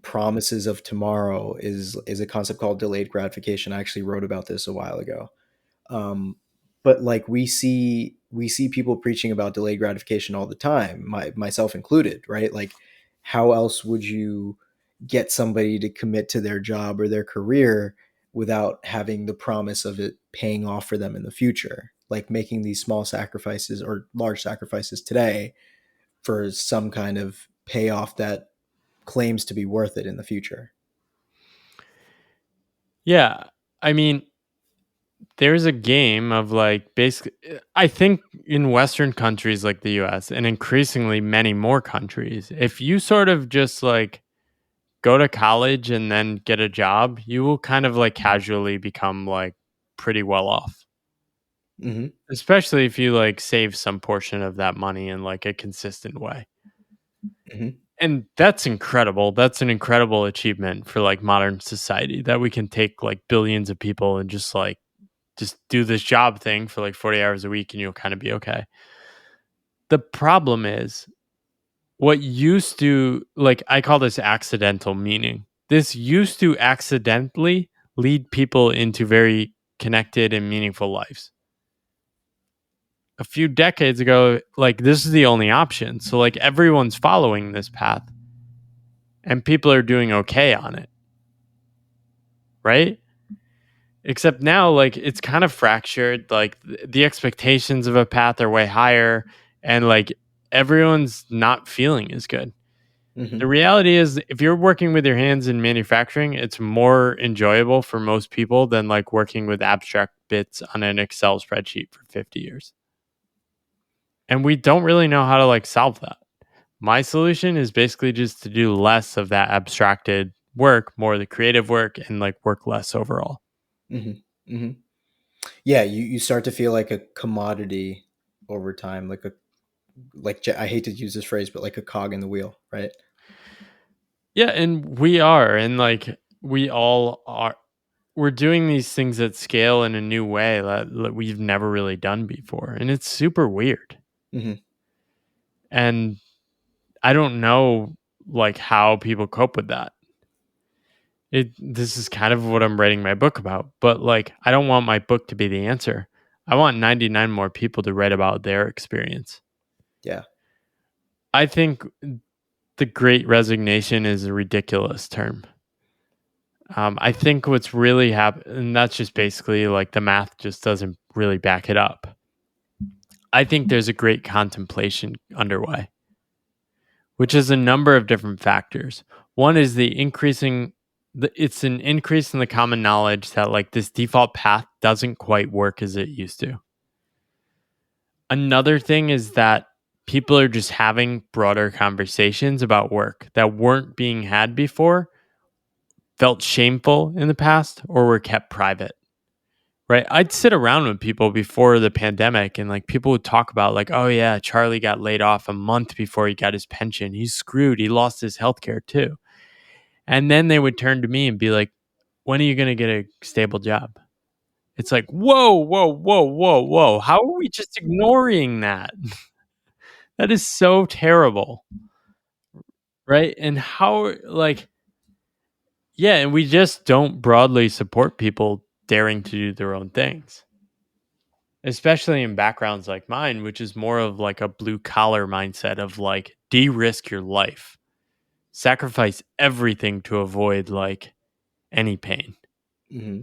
promises of tomorrow is a concept called delayed gratification. I actually wrote about this a while ago. But like we see people preaching about delayed gratification all the time, myself included, right? Like how else would you get somebody to commit to their job or their career without having the promise of it paying off for them in the future? Like making these small sacrifices or large sacrifices today for some kind of payoff that claims to be worth it in the future. Yeah. I mean, there's a game of like basically, I think in Western countries like the US and increasingly many more countries, if you sort of just like go to college and then get a job, you will kind of like casually become like pretty well off. Hmm. Especially if you like save some portion of that money in like a consistent way. Hmm. And that's incredible. That's an incredible achievement for like modern society that we can take like billions of people and just do this job thing for like 40 hours a week and you'll kind of be okay. The problem is what used to like I call this accidental meaning. This used to accidentally lead people into very connected and meaningful lives. A few decades ago, like this is the only option. So like everyone's following this path and people are doing okay on it, right? Except now, like it's kind of fractured. Like the expectations of a path are way higher, and like everyone's not feeling as good. The Hmm. reality is, if you're working with your hands in manufacturing, it's more enjoyable for most people than like working with abstract bits on an Excel spreadsheet for 50 years. And we don't really know how to like solve that. My solution is basically just to do less of that abstracted work, more of the creative work, and like work less overall. Hmm. Hmm. Yeah, you start to feel like a commodity over time, I hate to use this phrase, but like a cog in the wheel, right? Yeah, and we are, and like we all are. We're doing these things at scale in a new way that we've never really done before, and it's super weird. Hmm. And I don't know like how people cope with that. This is kind of what I'm writing my book about, but like I don't want my book to be the answer. I want 99 more people to write about their experience. Yeah. I think the great resignation is a ridiculous term. I think what's really happened, and that's just basically like the math just doesn't really back it up. I think there's a great contemplation underway, which is a number of different factors. One is it's an increase in the common knowledge that like this default path doesn't quite work as it used to. Another thing is that people are just having broader conversations about work that weren't being had before, felt shameful in the past, or were kept private. Right. I'd sit around with people before the pandemic and like people would talk about like, oh yeah, Charlie got laid off a month before he got his pension. He's screwed. He lost his health care too. And then they would turn to me and be like, when are you going to get a stable job? It's like, whoa, whoa, whoa, whoa, whoa. How are we just ignoring that? That is so terrible. Right. And how, like, yeah. And we just don't broadly support people daring to do their own things, especially in backgrounds like mine, which is more of like a blue collar mindset of like de-risk your life, sacrifice everything to avoid like any pain, Hmm.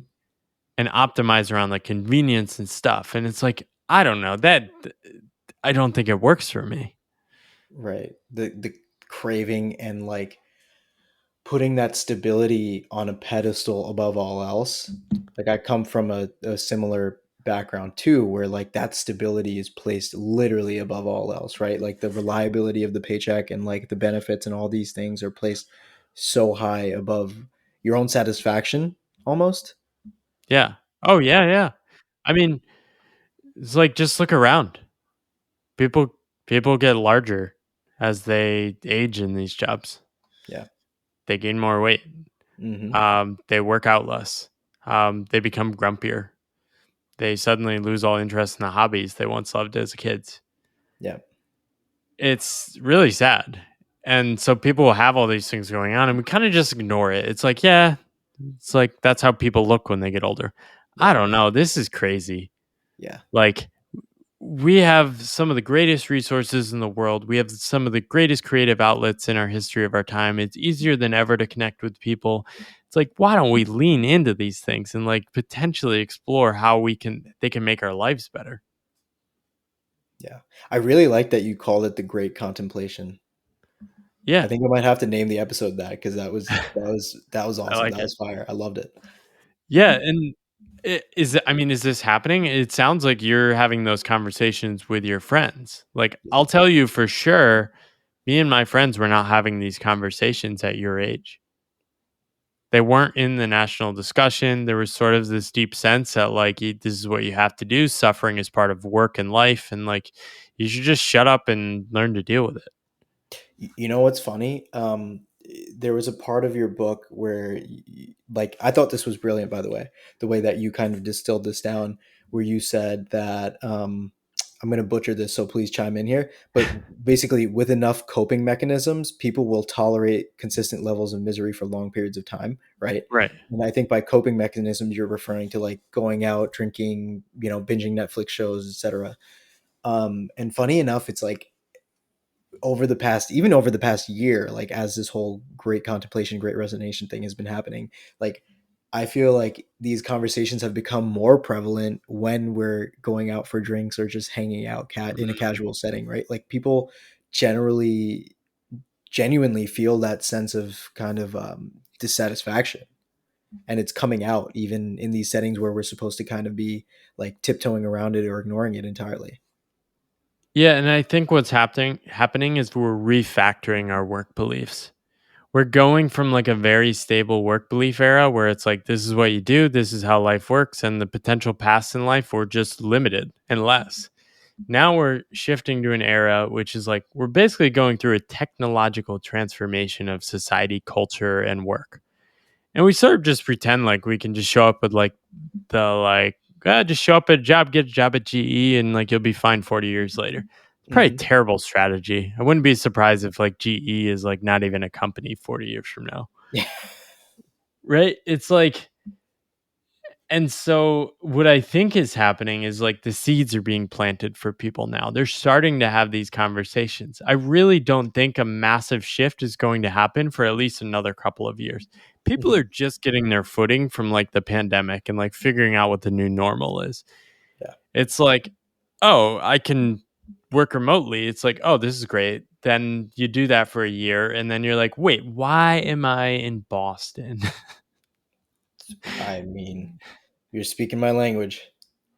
and optimize around like convenience and stuff. And it's like, I don't know that I don't think it works for me. Right. The craving and like putting that stability on a pedestal above all else. Like I come from a similar background too, where like that stability is placed literally above all else, right? Like the reliability of the paycheck and like the benefits and all these things are placed so high above your own satisfaction almost. Yeah. Oh yeah, yeah. I mean, it's like just look around. People get larger as they age in these jobs. Yeah. They gain more weight. Hmm. They work out less. They become grumpier. They suddenly lose all interest in the hobbies they once loved as kids. Yeah. It's really sad. And so people will have all these things going on and we kind of just ignore it. It's like, yeah, it's like that's how people look when they get older. I Yeah. don't know. This is crazy. Yeah. Like, we have some of the greatest resources in the world. We have some of the greatest creative outlets in our history of our time. It's easier than ever to connect with people. It's like, why don't we lean into these things and like potentially explore how they can make our lives better? Yeah. I really like that you called it the Great Contemplation. I Yeah, think I might have to name the episode that because that was I awesome. like That it. was fire. I loved it. Yeah, and I mean, is this happening? It sounds like you're having those conversations with your friends. Like, Yeah. I'll tell you for sure, me and my friends were not having these conversations at your age. They weren't in the national discussion. There was sort of this deep sense that like this is what you have to do. Suffering is part of work and life, and like you should just shut up and learn to deal with it. You know what's funny? There was a part of your book where, like, I thought this was brilliant, by the way, the way that you kind of distilled this down, where you said that I'm going to butcher this, so please chime in here. But basically, with enough coping mechanisms, people will tolerate consistent levels of misery for long periods of time, right? Right. And I think by coping mechanisms, you're referring to like going out, drinking, binging Netflix shows, etc. And funny enough, it's like over the past year, like as this whole great contemplation, great resignation thing has been happening, like I feel like these conversations have become more prevalent when we're going out for drinks or just hanging out in a casual setting, right? Like people generally genuinely feel that sense of kind of dissatisfaction, and it's coming out even in these settings where we're supposed to kind of be like tiptoeing around it or ignoring it entirely. Yeah, and I think what's happening is we're refactoring our work beliefs. We're going from like a very stable work belief era where it's like this is what you do, this is how life works, and the potential paths in life were just limited and less. Now we're shifting to an era which is like we're basically going through a technological transformation of society, culture, and work. And we sort of just pretend like we can just show up with like the like just show up at a job, get a job at GE, and like you'll be fine 40 years later. It's probably a Hmm. terrible strategy. I wouldn't be surprised if like GE is like not even a company 40 years from now. Yeah. Right? It's like, and so what I think is happening is like the seeds are being planted for people now. They're starting to have these conversations. I really don't think a massive shift is going to happen for at least another couple of years. People Hmm. are just getting their footing from like the pandemic and like figuring out what the new normal is. Yeah. It's like, oh, I can work remotely. It's like, oh, this is great. Then you do that for a year and then you're like, wait, why am I in Boston? I mean, you're speaking my language.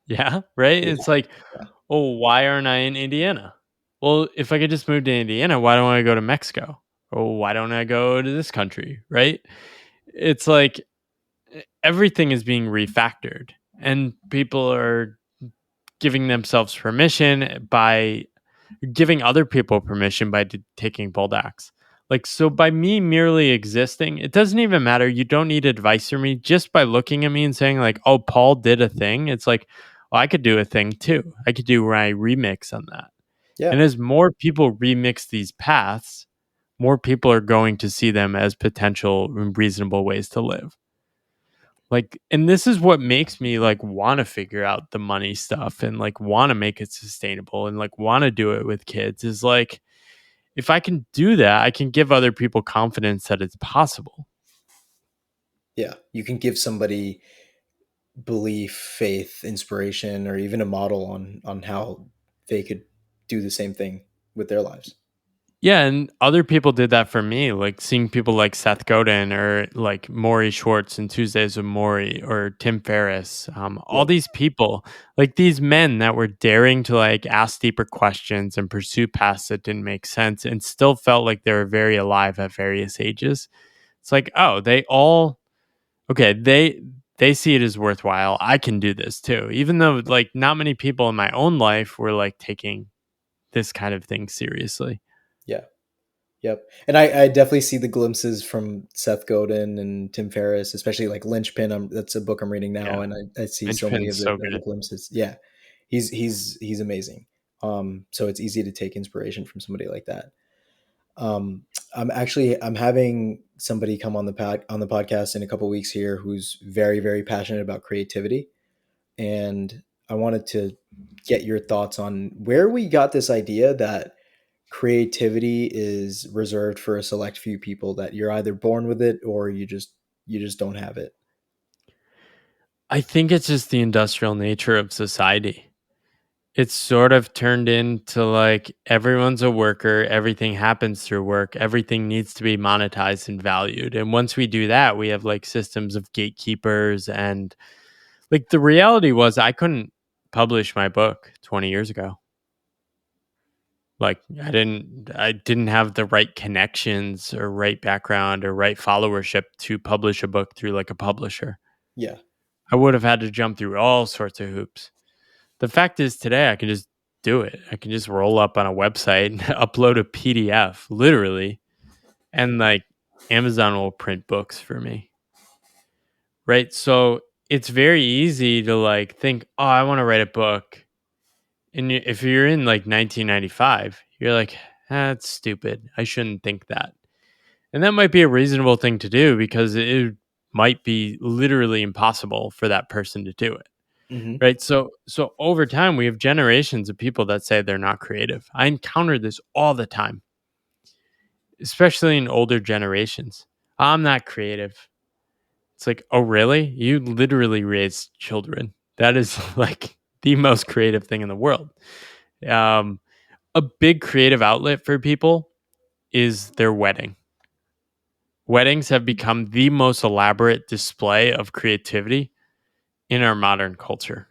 Yeah, right? Yeah. It's like, Yeah. oh, why aren't I in Indiana? Well, if I could just move to Indiana, why don't I go to Mexico? Or why don't I go to this country? Right? It's like everything is being refactored and people are giving themselves permission by giving other people permission by taking bold acts. Like, so by me merely existing, it doesn't even matter. You don't need advice from me just by looking at me and saying, like, oh, Paul did a thing. It's like, well, I could do a thing too. I could do my remix on that. Yeah. And as more people remix these paths, more people are going to see them as potential and reasonable ways to live. Like, and this is what makes me like want to figure out the money stuff and like want to make it sustainable and like want to do it with kids is like, if I can do that, I can give other people confidence that it's possible. Yeah. You can give somebody belief, faith, inspiration, or even a model on how they could do the same thing with their lives. Yeah, and other people did that for me, like seeing people like Seth Godin or like Maury Schwartz and Tuesdays with Maury or Tim Ferriss. All Yep. these people, like these men that were daring to like ask deeper questions and pursue paths that didn't make sense and still felt like they were very alive at various ages. It's like, oh, they all okay, they see it as worthwhile. I can do this too. Even though like not many people in my own life were like taking this kind of thing seriously. Yeah. Yep. And I definitely see the glimpses from Seth Godin and Tim Ferriss, especially like Lynchpin. That's a book I'm reading now, Yeah. and I see so many Linchpin's so of the good. glimpses. Yeah. He's amazing. So it's easy to take inspiration from somebody like that. Um, I'm having somebody come on on the podcast in a couple weeks here who's very passionate about creativity, and I wanted to get your thoughts on where we got this idea that creativity is reserved for a select few people, that you're either born with it or you just don't have it. I think it's just the industrial nature of society. It's sort of turned into like everyone's a worker, everything happens through work, everything needs to be monetized and valued. And once we do that, we have like systems of gatekeepers. And like the reality was, I couldn't publish my book 20 years ago. Like I didn't have the right connections or right background or right followership to publish a book through like a publisher. Yeah. I would have had to jump through all sorts of hoops. The fact is today I can just do it. I can just roll up on a website and upload a PDF literally, and like Amazon will print books for me. Right? So it's very easy to like think, "Oh, I want to write a book." And if you're in like 1995, you're like, that's stupid. I shouldn't think that. And that might be a reasonable thing to do because it might be literally impossible for that person to do it. Hmm. Right. So over time, we have generations of people that say they're not creative. I encounter this all the time, especially in older generations. I'm not creative. It's like, oh, really? You literally raised children. That is like the most creative thing in the world. Um, a big creative outlet for people is their wedding. Weddings have become the most elaborate display of creativity in our modern culture.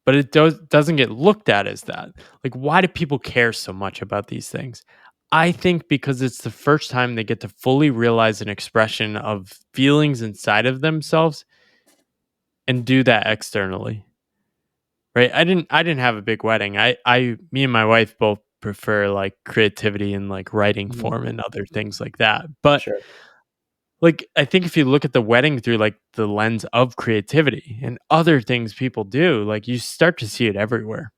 But doesn't get looked at as that. Like, why do people care so much about these things? I think because it's the first time they get to fully realize an expression of feelings inside of themselves and do that externally. Right? I didn't have a big wedding. Me and my wife both prefer like creativity and like writing Hmm. form and other things like that. But Sure. like I think if you look at the wedding through like the lens of creativity and other things people do, like you start to see it everywhere.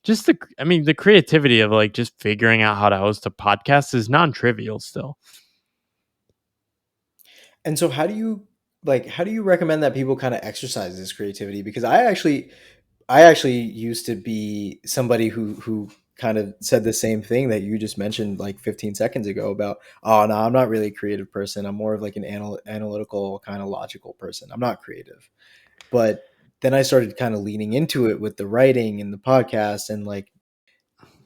Just the creativity of like just figuring out how to host a podcast is non-trivial still. And so how do you recommend that people kind of exercise this creativity? Because I actually used to be somebody who kind of said the same thing that you just mentioned like 15 seconds ago about, oh no, I'm not really a creative person. I'm more of like an analytical kind of logical person. I'm not creative. But then I started kind of leaning into it with the writing and the podcast, and like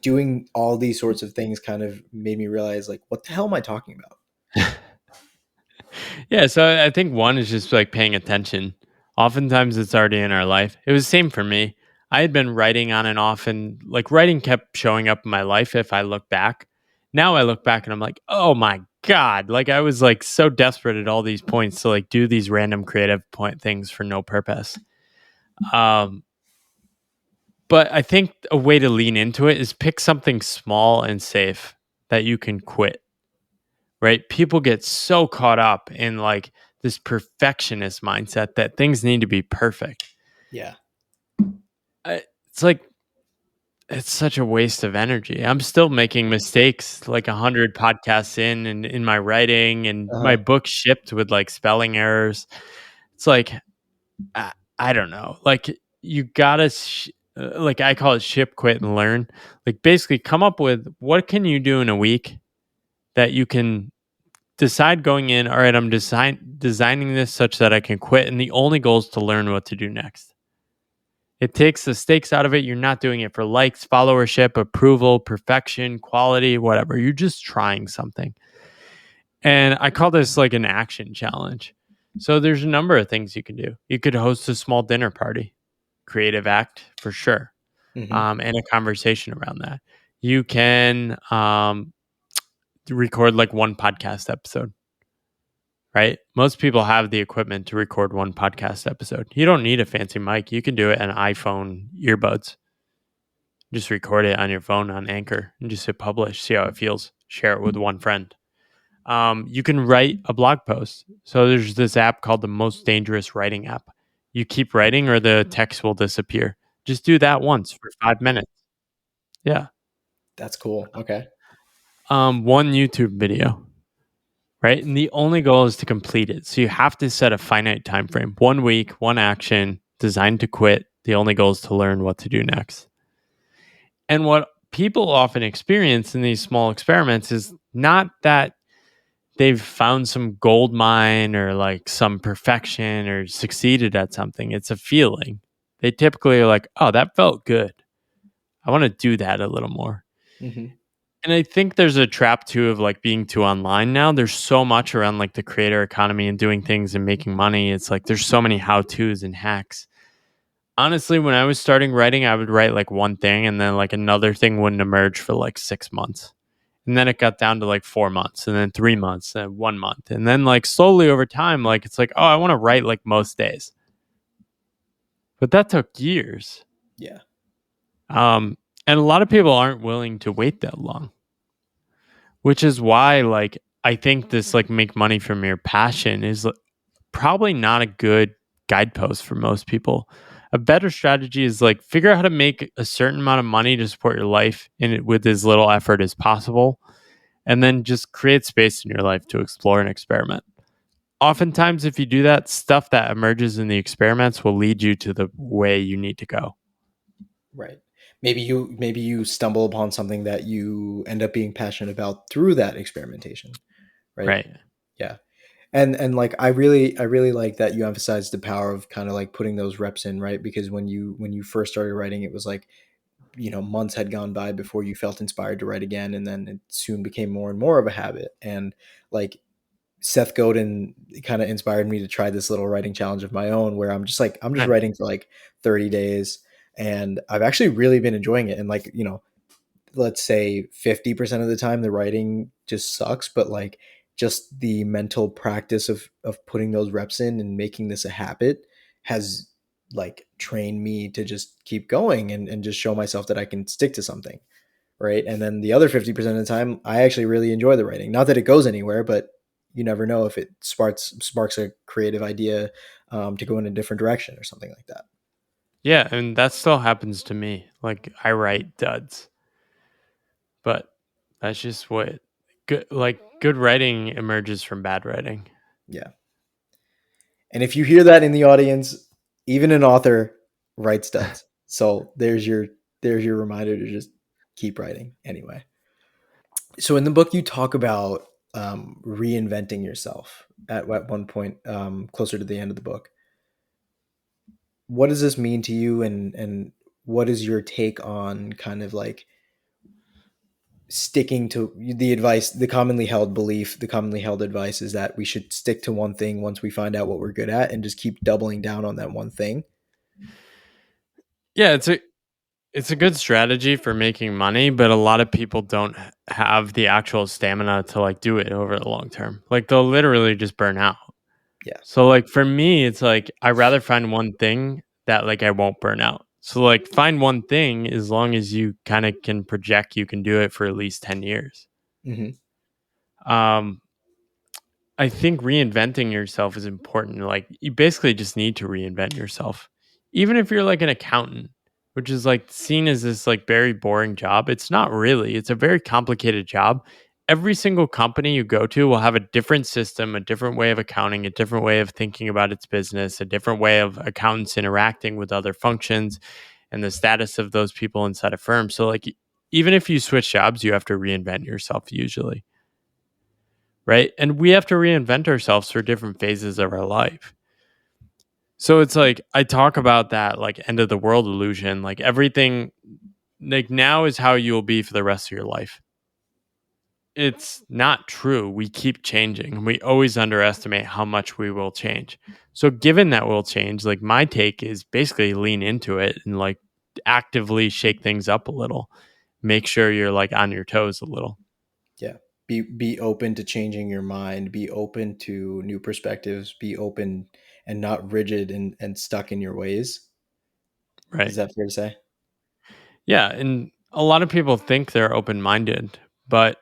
doing all these sorts of things kind of made me realize like, what the hell am I talking about? Yeah, so I think one is just like paying attention. Oftentimes it's already in our life. It was the same for me. I had been writing on and off, and like writing kept showing up in my life if I look back. Now I look back and I'm like, oh my God. Like I was like so desperate at all these points to like do these random creative point things for no purpose. Um, but I think a way to lean into it is pick something small and safe that you can quit, right? People get so caught up in like this perfectionist mindset that things need to be perfect. Yeah. It's like it's such a waste of energy. I'm still making mistakes like 100 podcasts in in my writing, and my Uh-huh. book shipped with like spelling errors. It's like I don't know. Like you gotta like I call it ship, quit, and learn. Like basically come up with what can you do in a week that you can decide going in, all right, I'm designing this such that I can quit. And the only goal is to learn what to do next. It takes the stakes out of it. You're not doing it for likes, followership, approval, perfection, quality, whatever. You're just trying something. And I call this like an action challenge. So there's a number of things you can do. You could host a small dinner party, creative act for sure, Hmm. and a conversation around that. You can record like one podcast episode, right? Most people have the equipment to record one podcast episode. You don't need a fancy mic. You can do it on iPhone earbuds. Just record it on your phone on Anchor and just hit publish, see how it feels. Share it with one friend. You can write a blog post. So there's this app called the Most Dangerous Writing app. You keep writing or the text will disappear. Just do that once for 5 minutes. Yeah. That's cool. Okay. One YouTube video, right? And the only goal is to complete it. So you have to set a finite time frame. 1 week, one action, designed to quit. The only goal is to learn what to do next. And what people often experience in these small experiments is not that they've found some gold mine or like some perfection or succeeded at something. It's a feeling. They typically are like, oh, that felt good. I want to do that a little more. Hmm. And I think there's a trap too of like being too online now. There's so much around like the creator economy and doing things and making money. It's like there's so many how to's and hacks. Honestly, when I was starting writing, I would write like one thing and then like another thing wouldn't emerge for like 6 months. And then it got down to like 4 months and then 3 months and 1 month. And then like slowly over time, like it's like, oh, I want to write like most days. But that took years. Yeah. Um, and a lot of people aren't willing to wait that long, which is why like I think this like make money from your passion is probably not a good guidepost for most people. A better strategy is like figure out how to make a certain amount of money to support your life with as little effort as possible, and then just create space in your life to explore and experiment. Oftentimes, if you do that, stuff that emerges in the experiments will lead you to the way you need to go. Right. Maybe you stumble upon something that you end up being passionate about through that experimentation, right? Right. Yeah. And like I really like that you emphasize the power of kind of like putting those reps in, right? Because when you first started writing, it was like, months had gone by before you felt inspired to write again, and then it soon became more and more of a habit. And like Seth Godin kind of inspired me to try this little writing challenge of my own where I'm just Nice. writing for like 30 days, and I've actually really been enjoying it. And like, let's say 50% of the time the writing just sucks, but like just the mental practice of putting those reps in and making this a habit has like trained me to just keep going and just show myself that I can stick to something, right? And then the other 50% of the time I actually really enjoy the writing. Not that it goes anywhere, but you never know if it sparks a creative idea, to go in a different direction or something like that. Yeah, and that still happens to me. Like I write duds, but that's just what good writing emerges from bad writing. Yeah. And if you hear that in the audience, even an author writes studs. So there's your reminder to just keep writing anyway. So in the book, you talk about reinventing yourself at one point, closer to the end of the book. What does this mean to you, and what is your take on kind of like sticking to the advice, the commonly held belief, the commonly held advice is that we should stick to one thing once we find out what we're good at and just keep doubling down on that one thing. Yeah, it's a good strategy for making money, but a lot of people don't have the actual stamina to like do it over the long term. Like they'll literally just burn out. Yeah. So like for me, it's like I rather find one thing that like I won't burn out. So like find one thing as long as you kind of can project you can do it for at least 10 years. Hmm. Um I think reinventing yourself is important. Like you basically just need to reinvent yourself. Even if you're like an accountant, which is like seen as this like very boring job, it's not really. It's a very complicated job. Every single company you go to will have a different system, a different way of accounting, a different way of thinking about its business, a different way of accountants interacting with other functions and the status of those people inside a firm. So like even if you switch jobs, you have to reinvent yourself usually, right? And we have to reinvent ourselves for different phases of our life. So it's like I talk about that like end of the world illusion, like everything like now is how you'll be for the rest of your life. It's not true. We keep changing. We always underestimate how much we will change. So given that we'll change, like my take is basically lean into it and like actively shake things up a little. Make sure you're like on your toes a little. Yeah. Be open to changing your mind, be open to new perspectives, be open and not rigid and stuck in your ways. Is Right. that fair to say? Yeah, and a lot of people think they're open-minded, but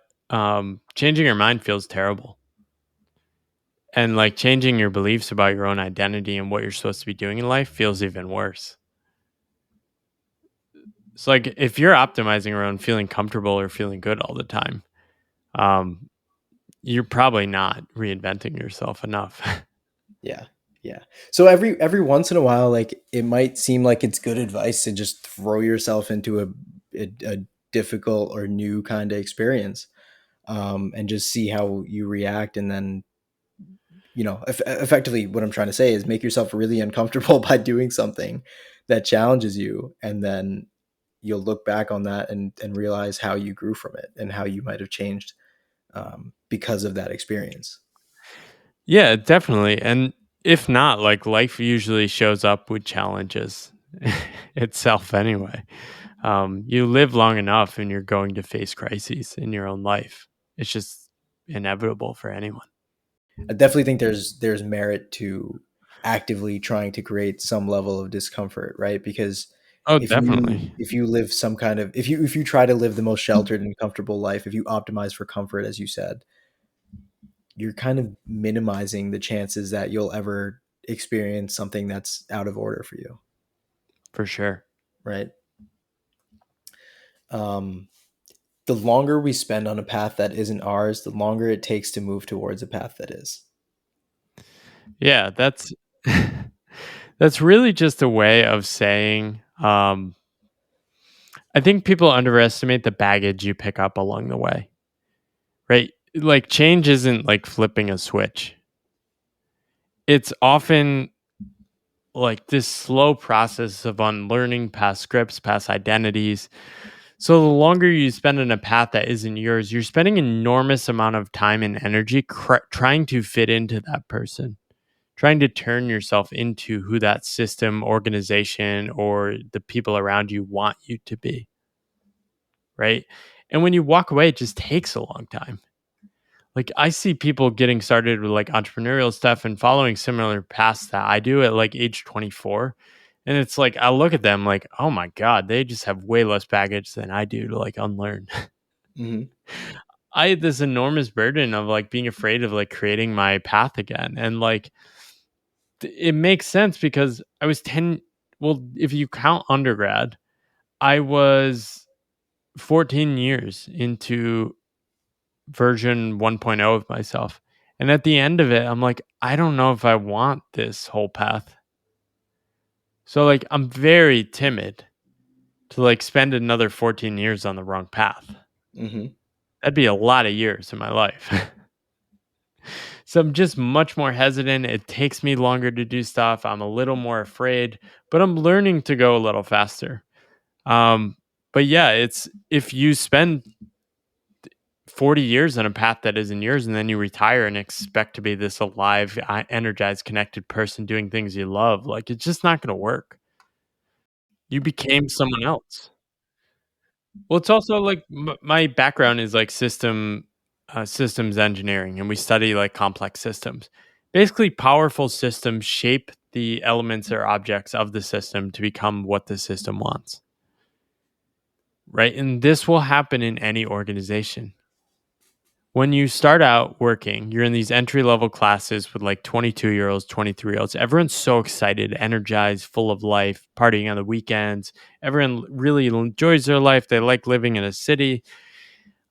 changing your mind feels terrible. And like changing your beliefs about your own identity and what you're supposed to be doing in life feels even worse. It's like if you're optimizing around feeling comfortable or feeling good all the time, um, you're probably not reinventing yourself enough. Yeah. Yeah. So every once in a while, like it might seem like it's good advice to just throw yourself into a difficult or new kind of experience, and just see how you react. And then, effectively what I'm trying to say is make yourself really uncomfortable by doing something that challenges you. And then you'll look back on that and realize how you grew from it and how you might have changed, because of that experience. Yeah, definitely. And if not, like life usually shows up with challenges itself anyway. You live long enough and you're going to face crises in your own life. It's just inevitable for anyone. I definitely think there's merit to actively trying to create some level of discomfort, right? Because Oh, if you definitely. if you live some kind of if you try to live the most sheltered and comfortable life, if you optimize for comfort, as you said, you're kind of minimizing the chances that you'll ever experience something that's out of order for you. for sure. right? Um, the longer we spend on a path that isn't ours, the longer it takes to move towards a path that is. Yeah, that's that's really just a way of saying I think people underestimate the baggage you pick up along the way, right? Like change isn't like flipping a switch. It's often like this slow process of unlearning past scripts, past identities. So the longer you spend in a path that isn't yours, you're spending enormous amount of time and energy trying to fit into that person, trying to turn yourself into who that system, organization, or the people around you want you to be, right? And when you walk away, it just takes a long time. Like I see people getting started with like entrepreneurial stuff and following similar paths that I do at like age 24. And it's like I look at them like, oh my God, they just have way less baggage than I do to like unlearn. Hmm. I had this enormous burden of like being afraid of like creating my path again. And like it makes sense because I was 10. Well, if you count undergrad, I was 14 years into version 1.0 of myself. And at the end of it, I'm like, I don't know if I want this whole path. So like I'm very timid to like spend another 14 years on the wrong path. Hmm. That'd be a lot of years in my life. So I'm just much more hesitant. It takes me longer to do stuff. I'm a little more afraid, but I'm learning to go a little faster. Um, but yeah, it's if you spend 40 years on a path that isn't yours and then you retire and expect to be this alive, energized, connected person doing things you love, like it's just not going to work. You became someone else. Well, it's also like my background is like systems engineering, and we study like complex systems. Basically, powerful systems shape the elements or objects of the system to become what the system wants, right? And this will happen in any organization. When you start out working, you're in these entry level classes with like 22-year-olds, 23-year-olds. Everyone's so excited, energized, full of life, partying on the weekends. Everyone really enjoys their life. They like living in a city.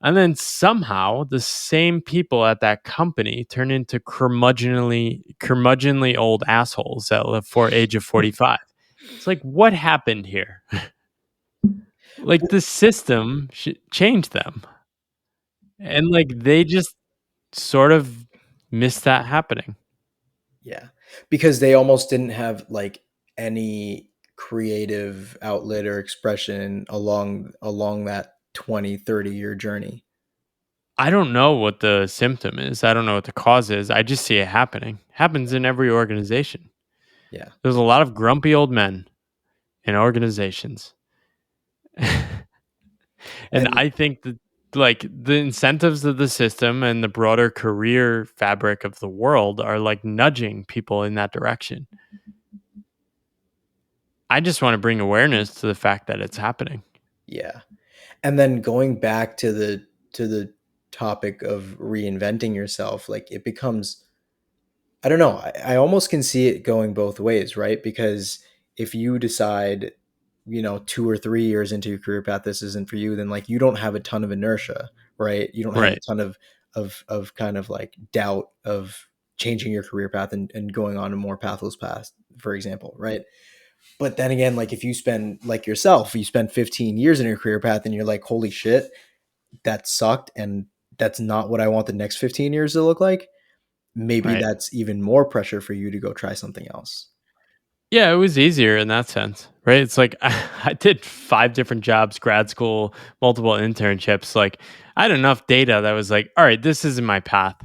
And then somehow the same people at that company turn into curmudgeonly old assholes at the age of 45. It's like, what happened here? Like the system changed them. And like they just sort of missed that happening. Yeah. Because they almost didn't have like any creative outlet or expression along that 20, 30 year journey. I don't know what the symptom is. I don't know what the cause is. I just see it happening. Happens in every organization. Yeah. There's a lot of grumpy old men in organizations. And And I think that like the incentives of the system and the broader career fabric of the world are like nudging people in that direction. I just want to bring awareness to the fact that it's happening. yeah. And then going back to the topic of reinventing yourself, like it becomes, I don't know, I almost can see it going both ways, right? Because if you decide, 2 or 3 years into your career path this isn't for you, then like you don't have a ton of inertia, right? You don't have a Right. ton of kind of like doubt of changing your career path and going on a more pathless path, for example, right? But then again, like if you spend like yourself, you spend 15 years in your career path and you're like, holy shit, that sucked and that's not what I want the next 15 years to look like, maybe Right. that's even more pressure for you to go try something else. Yeah, it was easier in that sense, right? It's like I did 5 different jobs, grad school, multiple internships. Like I had enough data that was like, all right, this isn't my path.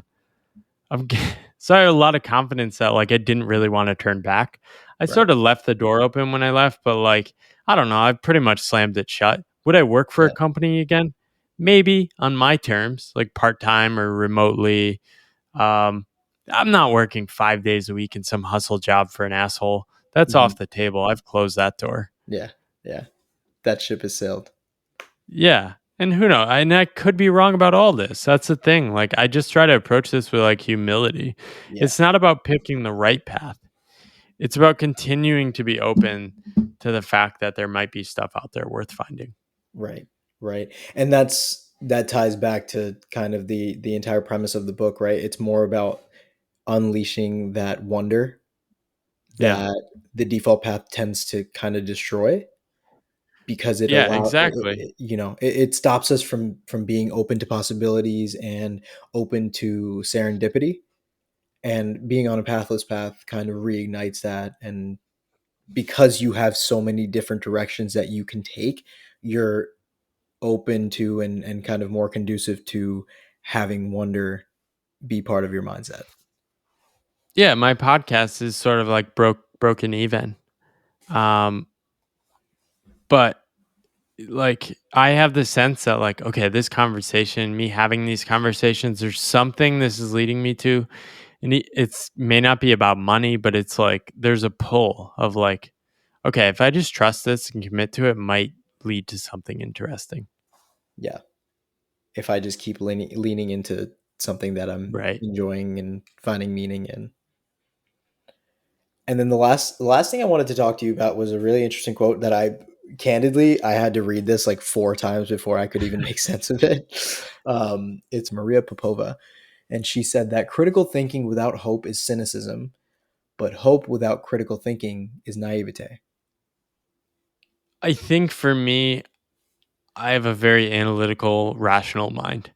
So I had a lot of confidence that like I didn't really want to turn back. I Right. sort of left the door open when I left, but like I don't know, I pretty much slammed it shut. Would I work for a Yeah. company again? Maybe on my terms, like part time or remotely. Um, I'm not working 5 days a week in some hustle job for an asshole. That's Mhm. off the table. I've closed that door. Yeah. Yeah. That ship has sailed. Yeah. And who knows? And I could be wrong about all this. That's the thing. Like, I just try to approach this with like humility. Yeah. It's not about picking the right path, it's about continuing to be open to the fact that there might be stuff out there worth finding. Right, right. And that ties back to kind of the entire premise of the book, right? It's more about unleashing that wonder Yeah. that the default path tends to kind of destroy, because it Yeah, allow exactly. it stops us from being open to possibilities and open to serendipity, and being on a pathless path kind of reignites that. And because you have so many different directions that you can take, you're open to and kind of more conducive to having wonder be part of your mindset. Yeah, my podcast is sort of like broken even. Um, but like I have the sense that like, okay, this conversation, me having these conversations, there's something this is leading me to. And it's may not be about money, but it's like there's a pull of like, okay, if I just trust this and commit to it, might lead to something interesting. Yeah, if I just keep leaning into something that I'm Right. enjoying and finding meaning in. And then the last thing I wanted to talk to you about was a really interesting quote that I had to read this like 4 times before I could even make sense of it. It's Maria Popova, and she said that critical thinking without hope is cynicism, but hope without critical thinking is naivete. I think for me, I have a very analytical, rational mind.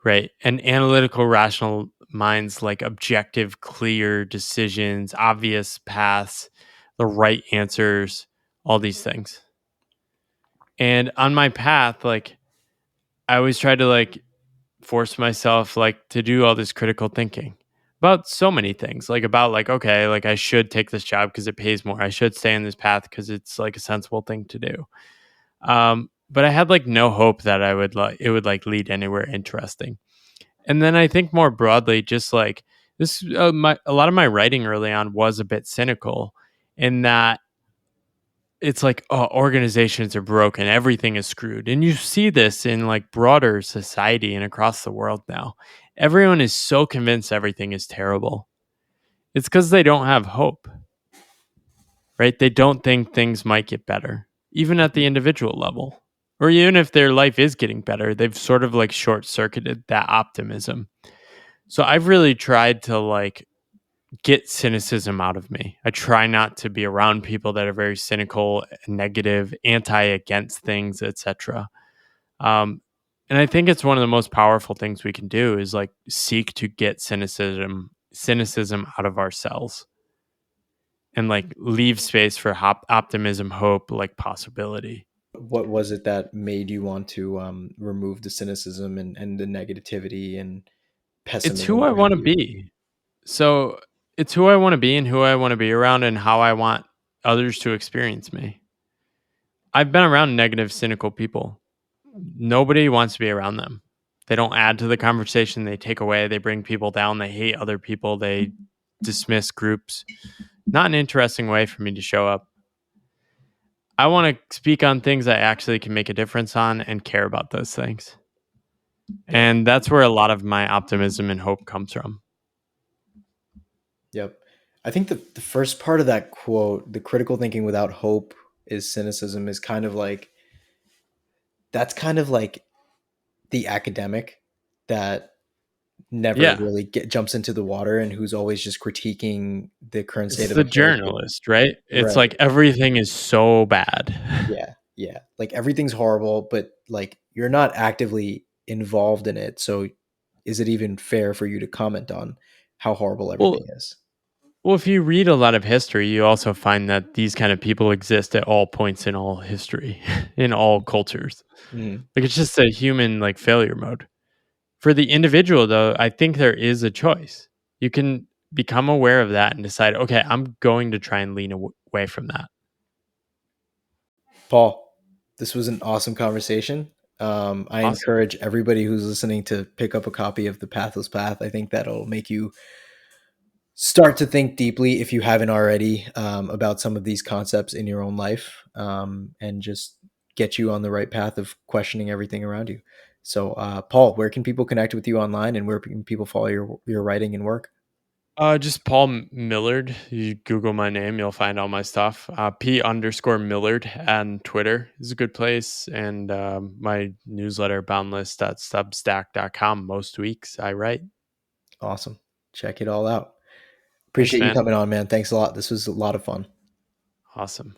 Right. And analytical, rational minds like objective, clear decisions, obvious paths, the right answers, all these things. And on my path, like I always try to like force myself like to do all this critical thinking about so many things, like about like, okay, like I should take this job because it pays more. I should stay on this path because it's like a sensible thing to do. But I had like no hope that I would like it would like lead anywhere interesting. And then I think more broadly, just like this, a lot of my writing early on was a bit cynical in that it's like, oh, organizations are broken, everything is screwed. And you see this in like broader society and across the world now. Everyone is so convinced everything is terrible. It's because they don't have hope, right? They don't think things might get better, even at the individual level. Or even if their life is getting better, they've sort of like short circuited that optimism. So I've really tried to like get cynicism out of me. I try not to be around people that are very cynical, negative, anti against things, etc. Um, and I think it's one of the most powerful things we can do is like seek to get cynicism out of ourselves and like leave space for optimism, hope, like possibility. What was it that made you want to remove the cynicism and the negativity and It's who pessimism I want around to you? be. So it's who I want to be and who I want to be around and how I want others to experience me. I've been around negative, cynical people. Nobody wants to be around them. They don't add to the conversation. They take away. They bring people down. They hate other people. They dismiss groups. Not an interesting way for me to show up. I want to speak on things I actually can make a difference on and care about those things. Yep. And that's where a lot of my optimism and hope comes from. Yep. I think the first part of that quote, the critical thinking without hope is cynicism, is kind of like that's kind of like the academic that never Yeah. really jumps into the water and who's always just critiquing the current state It's of the affairs. journalist, right? It's Right. like everything is so bad. Yeah. Yeah. Like everything's horrible, but like you're not actively involved in it. So is it even fair for you to comment on how horrible Well, everything is? well, if you read a lot of history, you also find that these kind of people exist at all points in all history, in all cultures. Mhm. Like it's just a human like failure mode. For the individual though, I think there is a choice. You can become aware of that and decide, okay, I'm going to try and lean away from that. Paul, this was an awesome conversation. I Awesome. encourage everybody who's listening to pick up a copy of The Pathless Path. I think that'll make you start to think deeply, if you haven't already, about some of these concepts in your own life, and just get you on the right path of questioning everything around you. So, Paul, where can people connect with you online, and where can people follow your writing and work? Just Paul Millard. You Google my name, you'll find all my stuff. P_Millard on Twitter is a good place. And my newsletter, boundless.substack.com. Most weeks I write. Awesome. Check it all out. Thanks, Appreciate you man. coming on, man. Thanks a lot. This was a lot of fun. Awesome.